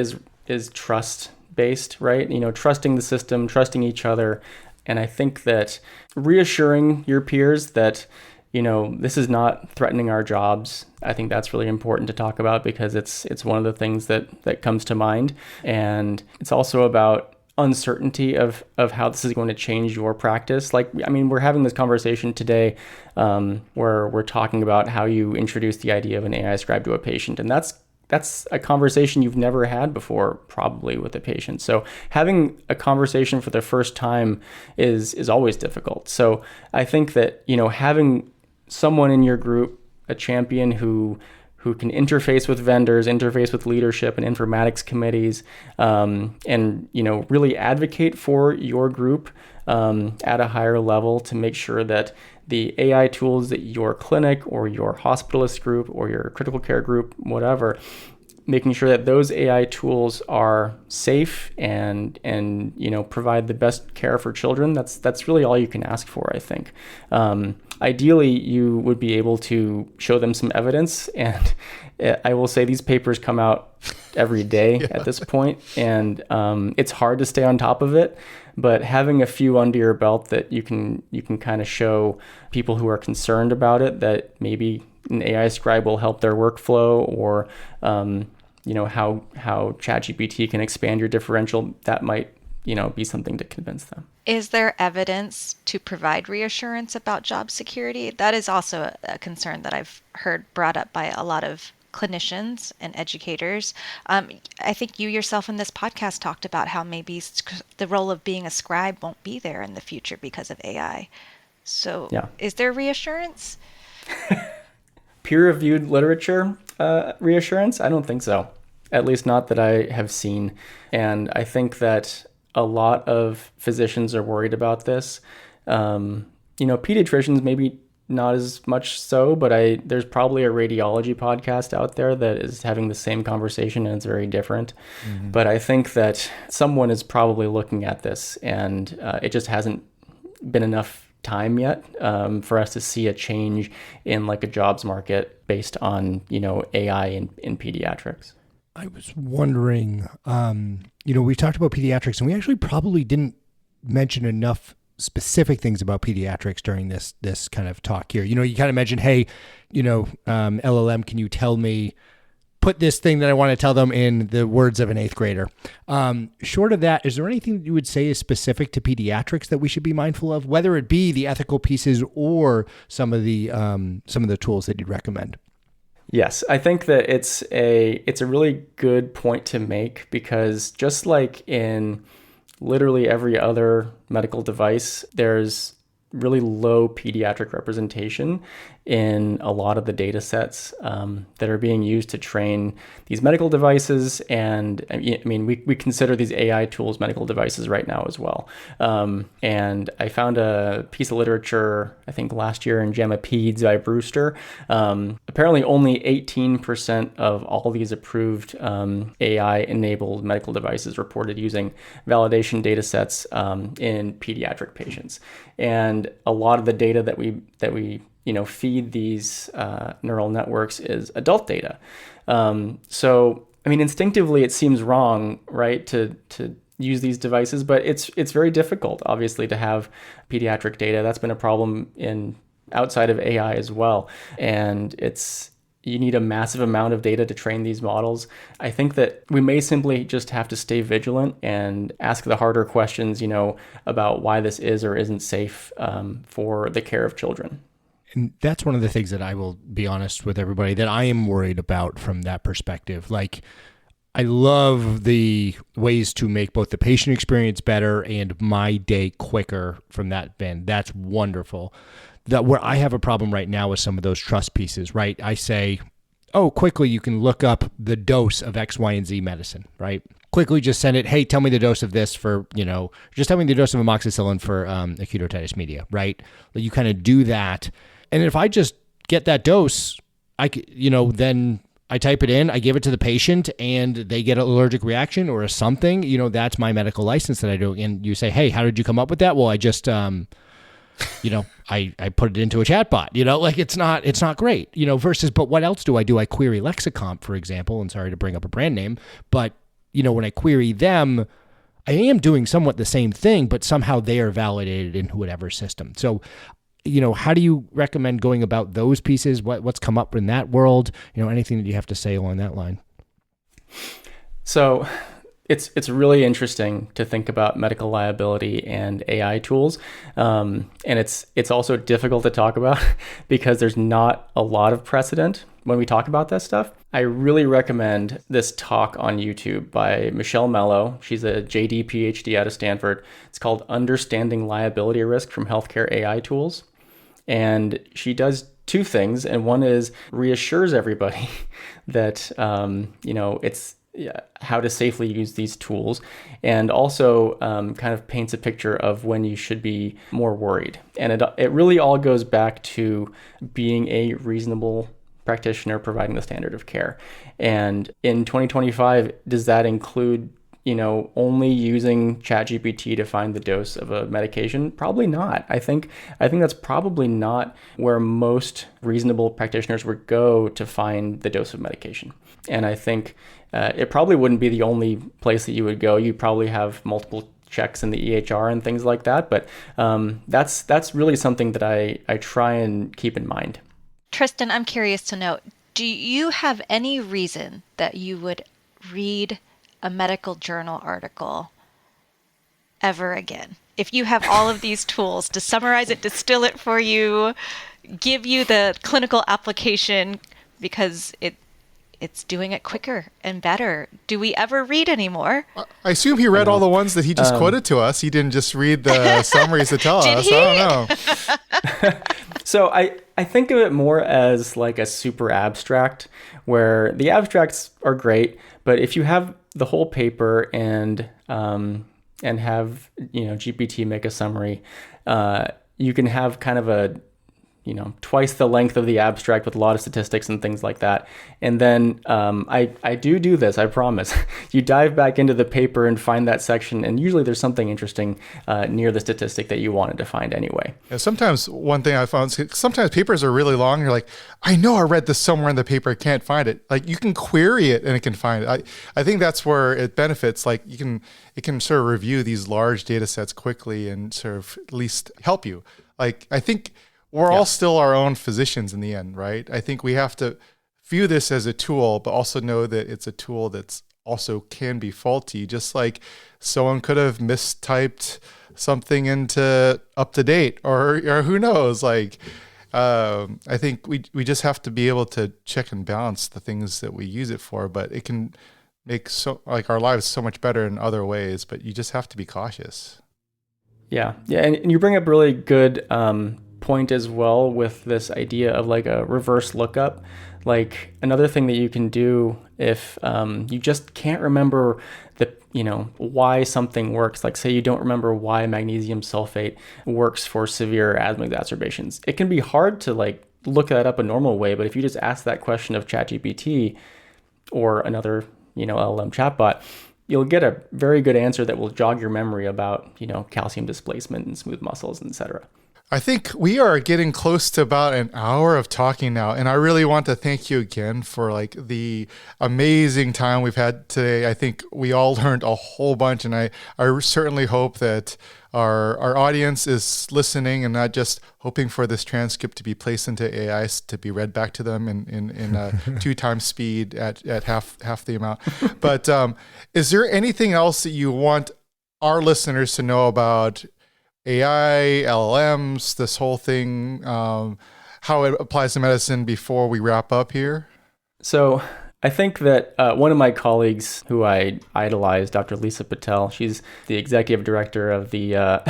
is trust based, right? Trusting the system, trusting each other. And I think that reassuring your peers that, this is not threatening our jobs. I think that's really important to talk about because it's one of the things that comes to mind. And it's also about uncertainty of how this is going to change your practice. We're having this conversation today where we're talking about how you introduce the idea of an AI scribe to a patient. And that's a conversation you've never had before, probably with a patient. So having a conversation for the first time is always difficult. So I think that, having someone in your group, a champion who can interface with vendors, interface with leadership and informatics committees, and really advocate for your group at a higher level to make sure that the AI tools that your clinic or your hospitalist group or your critical care group, whatever, making sure that those AI tools are safe and provide the best care for children. That's really all you can ask for, I think. Ideally, you would be able to show them some evidence, and I will say these papers come out every day at this point, and it's hard to stay on top of it. But having a few under your belt that you can kind of show people who are concerned about it that maybe an AI scribe will help their workflow, or how ChatGPT can expand your differential, that might, be something to convince them. Is there evidence to provide reassurance about job security? That is also a concern that I've heard brought up by a lot of clinicians and educators. I think you yourself in this podcast talked about how maybe the role of being a scribe won't be there in the future because of AI. So Is there reassurance? Peer-reviewed literature reassurance? I don't think so. At least not that I have seen. And I think that a lot of physicians are worried about this. Pediatricians maybe not as much so, but there's probably a radiology podcast out there that is having the same conversation, and it's very different. Mm-hmm. But I think that someone is probably looking at this, and it just hasn't been enough time yet for us to see a change in like a jobs market based on, AI in pediatrics. I was wondering, we talked about pediatrics, and we actually probably didn't mention enough specific things about pediatrics during this kind of talk here. You kind of mentioned, hey, LLM, can you tell me, put this thing that I want to tell them in the words of an 8th grader. Short of that, is there anything that you would say is specific to pediatrics that we should be mindful of, whether it be the ethical pieces or some of the tools that you'd recommend? Yes, I think that it's a really good point to make, because just like in literally every other medical device, there's really low pediatric representation in a lot of the data sets that are being used to train these medical devices. And I mean, we consider these AI tools medical devices right now as well. And I found a piece of literature, I think last year in JAMA Peds by Brewster. Apparently only 18% of all these approved AI-enabled medical devices reported using validation data sets in pediatric patients. And a lot of the data that we feed these neural networks is adult data. So, I mean, instinctively, it seems wrong, right, to use these devices, but it's very difficult, obviously, to have pediatric data. That's been a problem outside of AI as well. And you need a massive amount of data to train these models. I think that we may simply just have to stay vigilant and ask the harder questions, about why this is or isn't safe for the care of children. And that's one of the things that I will be honest with everybody that I am worried about from that perspective. Like, I love the ways to make both the patient experience better and my day quicker from that bend. That's wonderful. That where I have a problem right now with some of those trust pieces, right? I say, oh, quickly, you can look up the dose of X, Y, and Z medicine, right? Quickly just send it, hey, tell me the dose of this for, just tell me the dose of amoxicillin for acute otitis media, right? You kind of do that. And if I just get that dose, then I type it in, I give it to the patient, and they get an allergic reaction or something, that's my medical license that I do. And you say, hey, how did you come up with that? Well, I just, I put it into a chatbot, it's not great, versus, but what else do? I query Lexicomp, for example, and sorry to bring up a brand name, but, when I query them, I am doing somewhat the same thing, but somehow they are validated in whatever system. So, how do you recommend going about those pieces? What's come up in that world? Anything that you have to say along that line? So it's really interesting to think about medical liability and AI tools. And it's also difficult to talk about because there's not a lot of precedent when we talk about this stuff. I really recommend this talk on YouTube by Michelle Mello. She's a JD PhD out of Stanford. It's called Understanding Liability Risk from Healthcare AI Tools. And she does two things. And one is reassures everybody that, it's how to safely use these tools, and also kind of paints a picture of when you should be more worried. And it really all goes back to being a reasonable practitioner providing the standard of care. And in 2025, does that include only using ChatGPT to find the dose of a medication? Probably not. I think that's probably not where most reasonable practitioners would go to find the dose of medication. And I think it probably wouldn't be the only place that you would go. You probably have multiple checks in the EHR and things like that. But that's really something that I try and keep in mind. Tristan, I'm curious to know, do you have any reason that you would read a medical journal article ever again. If you have all of these tools to summarize it, distill it for you, give you the clinical application because it's doing it quicker and better. Do we ever read anymore? I assume he read all the ones that he just quoted to us. He didn't just read the summaries to tell Did us. he? I don't know. So I think of it more as like a super abstract, where the abstracts are great, but if you have the whole paper and have GPT make a summary, you can have kind of a twice the length of the abstract with a lot of statistics and things like that. And then I do this, I promise. You dive back into the paper and find that section, and usually there's something interesting near the statistic that you wanted to find anyway. Yeah, sometimes one thing I found, sometimes papers are really long. You're like, I know I read this somewhere in the paper. I can't find it. Like you can query it and it can find it. I think that's where it benefits. Like it can sort of review these large data sets quickly and sort of at least help you. Like I think we're all still our own physicians in the end, right? I think we have to view this as a tool, but also know that it's a tool that's also can be faulty. Just like someone could have mistyped something into up to date, or who knows? Like, I think we just have to be able to check and balance the things that we use it for. But it can make our lives so much better in other ways. But you just have to be cautious. Yeah, and you bring up really good point as well with this idea of like a reverse lookup. Like another thing that you can do if you just can't remember why something works, like say you don't remember why magnesium sulfate works for severe asthma exacerbations. It can be hard to like look that up a normal way, but if you just ask that question of ChatGPT or another LLM chatbot, you'll get a very good answer that will jog your memory about calcium displacement and smooth muscles, etc. I think we are getting close to about an hour of talking now, and I really want to thank you again for like the amazing time we've had today. I think we all learned a whole bunch, and I certainly hope that our audience is listening and not just hoping for this transcript to be placed into AI to be read back to them in 2 times speed at half the amount. But is there anything else that you want our listeners to know about AI, LLMs, this whole thing, how it applies to medicine before we wrap up here? So I think that one of my colleagues who I idolize, Dr. Lisa Patel, she's the executive director of the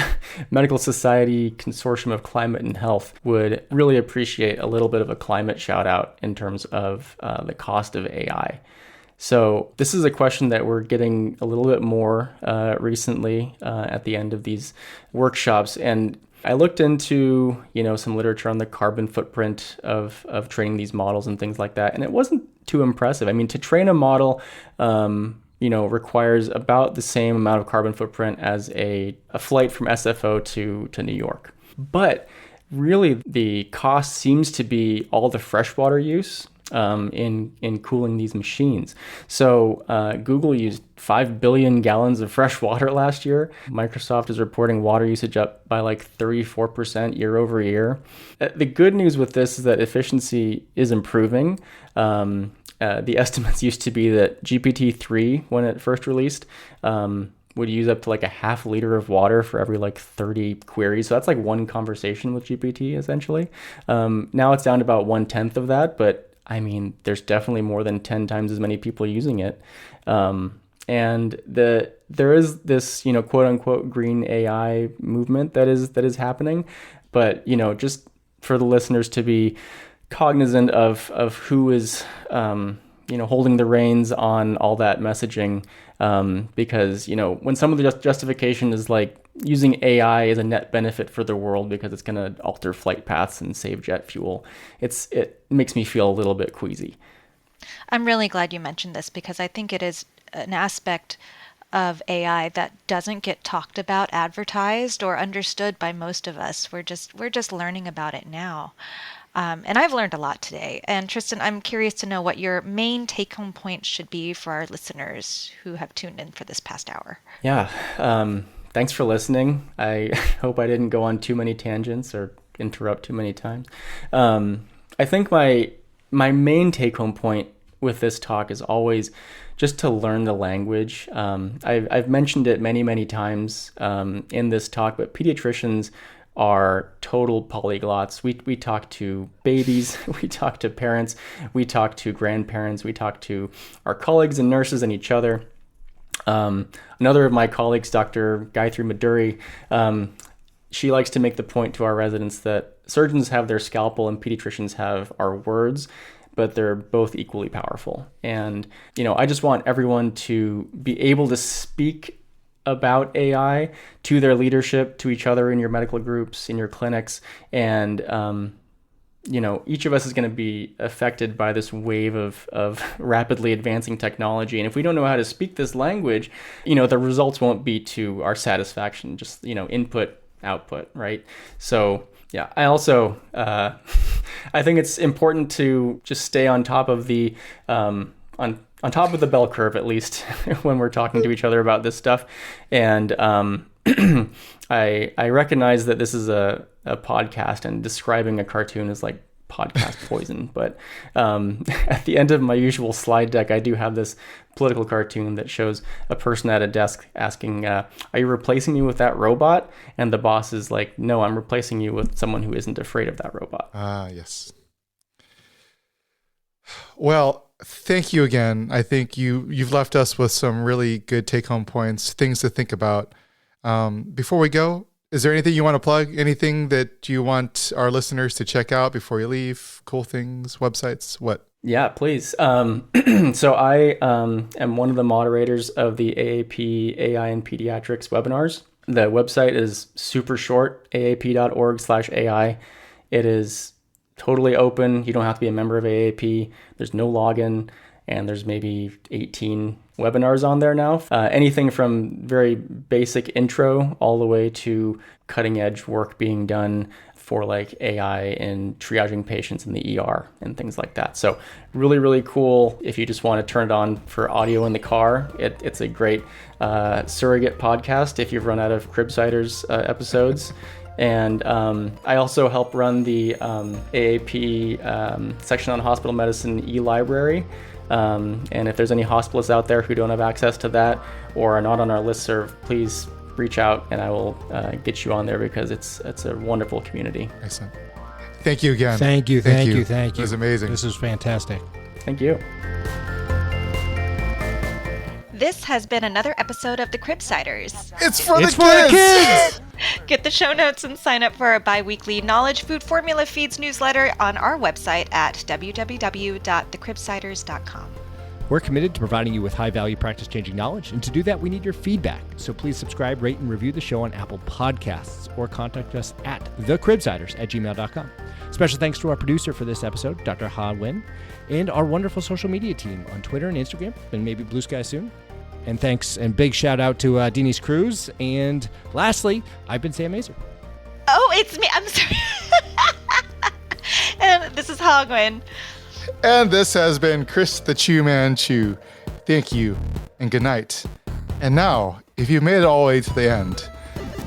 Medical Society Consortium of Climate and Health, would really appreciate a little bit of a climate shout out in terms of the cost of AI. So this is a question that we're getting a little bit more recently at the end of these workshops. And I looked into, some literature on the carbon footprint of training these models and things like that. And it wasn't too impressive. I mean, to train a model, requires about the same amount of carbon footprint as a flight from SFO to New York. But really the cost seems to be all the freshwater use in cooling these machines. So Google used 5 billion gallons of fresh water last year. Microsoft is reporting water usage up by like 34% year over year. The good news with this is that efficiency is improving. The estimates used to be that GPT-3, when it first released, would use up to like a half liter of water for every like 30 queries. So that's like one conversation with GPT essentially. Now it's down to about 1/10 of that, but I mean, there's definitely more than 10 times as many people using it. And there is this, quote unquote green AI movement that is happening. But, just for the listeners to be cognizant of who is, holding the reins on all that messaging. Because, when some of the justification is like using AI as a net benefit for the world because it's going to alter flight paths and save jet fuel, it makes me feel a little bit queasy. I'm really glad you mentioned this because I think it is an aspect of AI that doesn't get talked about, advertised, or understood by most of us. We're just learning about it now. And I've learned a lot today. And Tristan, I'm curious to know what your main take-home points should be for our listeners who have tuned in for this past hour. Yeah. Thanks for listening. I hope I didn't go on too many tangents or interrupt too many times. I think my main take-home point with this talk is always just to learn the language. I've mentioned it many times in this talk, but pediatricians are total polyglots. We talk to babies, we talk to parents, we talk to grandparents, we talk to our colleagues and nurses and each other. Another of my colleagues, Dr. Gayatri Maduri, she likes to make the point to our residents that surgeons have their scalpel and pediatricians have our words, but they're both equally powerful. And, I just want everyone to be able to speak about AI to their leadership, to each other in your medical groups, in your clinics. And, each of us is going to be affected by this wave of rapidly advancing technology. And if we don't know how to speak this language, the results won't be to our satisfaction, just, input, output, right? So, yeah, I also, I think it's important to just stay on top of the, on top of the bell curve, at least when we're talking to each other about this stuff. And I recognize that this is a podcast, and describing a cartoon is like podcast poison. But at the end of my usual slide deck, I do have this political cartoon that shows a person at a desk asking, are you replacing me with that robot? And the boss is like, no, I'm replacing you with someone who isn't afraid of that robot. Yes. Well, thank you again. I think you've left us with some really good take-home points, things to think about. Before we go, is there anything you want to plug? Anything that you want our listeners to check out before you leave? Cool things, websites, what? Yeah, please. So I am one of the moderators of the AAP AI and Pediatrics webinars. The website is super short, aap.org/AI. It is totally open. You don't have to be a member of AAP. There's no login, and there's maybe 18 webinars on there now. Anything from very basic intro all the way to cutting edge work being done for like AI and triaging patients in the ER and things like that. So really cool. If you just want to turn it on for audio in the car, it's a great surrogate podcast if you've run out of Cribsiders episodes. And I also help run the AAP section on hospital medicine e-library. And if there's any hospitalists out there who don't have access to that or are not on our listserv, please reach out and I will get you on there, because it's a wonderful community. Excellent. Thank you again. Thank you. It was amazing. This is fantastic. Thank you. This has been another episode of the Cribsiders. It's for the kids! Get the show notes and sign up for our bi-weekly Knowledge Food Formula Feeds newsletter on our website at www.thecribsiders.com. We're committed to providing you with high-value practice-changing knowledge, and to do that, we need your feedback. So please subscribe, rate, and review the show on Apple Podcasts, or contact us at thecribsiders@gmail.com. Special thanks to our producer for this episode, Dr. Ha Nguyen, and our wonderful social media team on Twitter and Instagram, and maybe Blue Sky soon. And thanks and big shout out to Denise Cruz. And lastly, I've been Sam Mazer. Oh, it's me. I'm sorry. And this is Ha Nguyen. And this has been Chris the Chew Man Chew. Thank you and good night. And now, if you made it all the way to the end,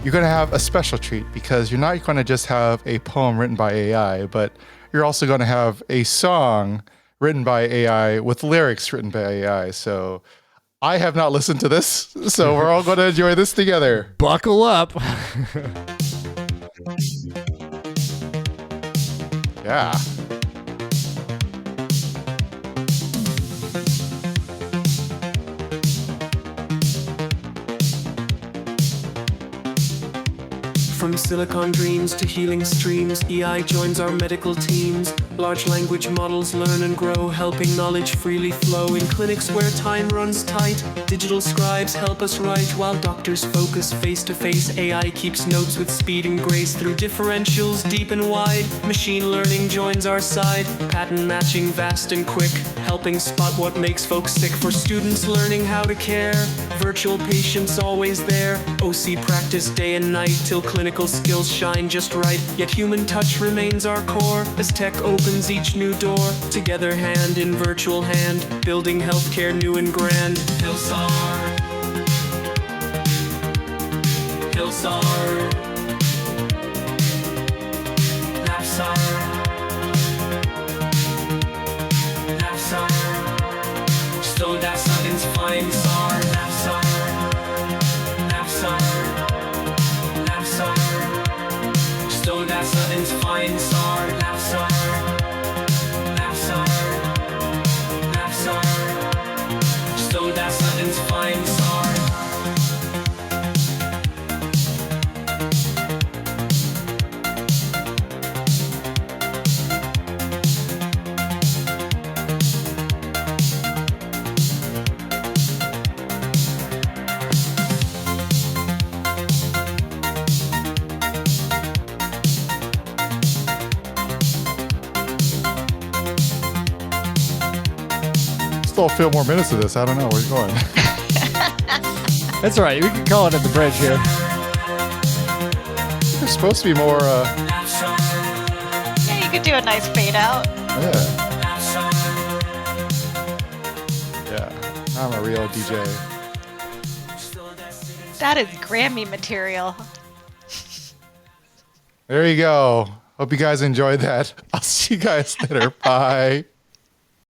you're going to have a special treat, because you're not going to just have a poem written by AI, but you're also going to have a song written by AI with lyrics written by AI. So I have not listened to this, so we're all going to enjoy this together. Buckle up. Yeah. From silicon dreams to healing streams, EI joins our medical teams. Large language models learn and grow, helping knowledge freely flow. In clinics where time runs tight, digital scribes help us write, while doctors focus face to face. AI keeps notes with speed and grace through differentials deep and wide. Machine learning joins our side, pattern matching vast and quick, helping spot what makes folks sick. For students learning how to care, virtual patients always there. OC practice day and night till clinical skills shine just right. Yet human touch remains our core as tech opens each new door. Together hand in virtual hand, building healthcare new and grand. Hillsar, Hillsar, Napsar, Napsar. sudden's fine, sar, laughs are, laughs are, laughs are. So that sudden's fine, sar. Still a few more minutes of this. I don't know. Where's it going? That's all right. We can call it at the bridge here. There's supposed to be more. Yeah, you could do a nice fade out. Yeah. I'm a real DJ. That is Grammy material. There you go. Hope you guys enjoyed that. I'll see you guys later. Bye.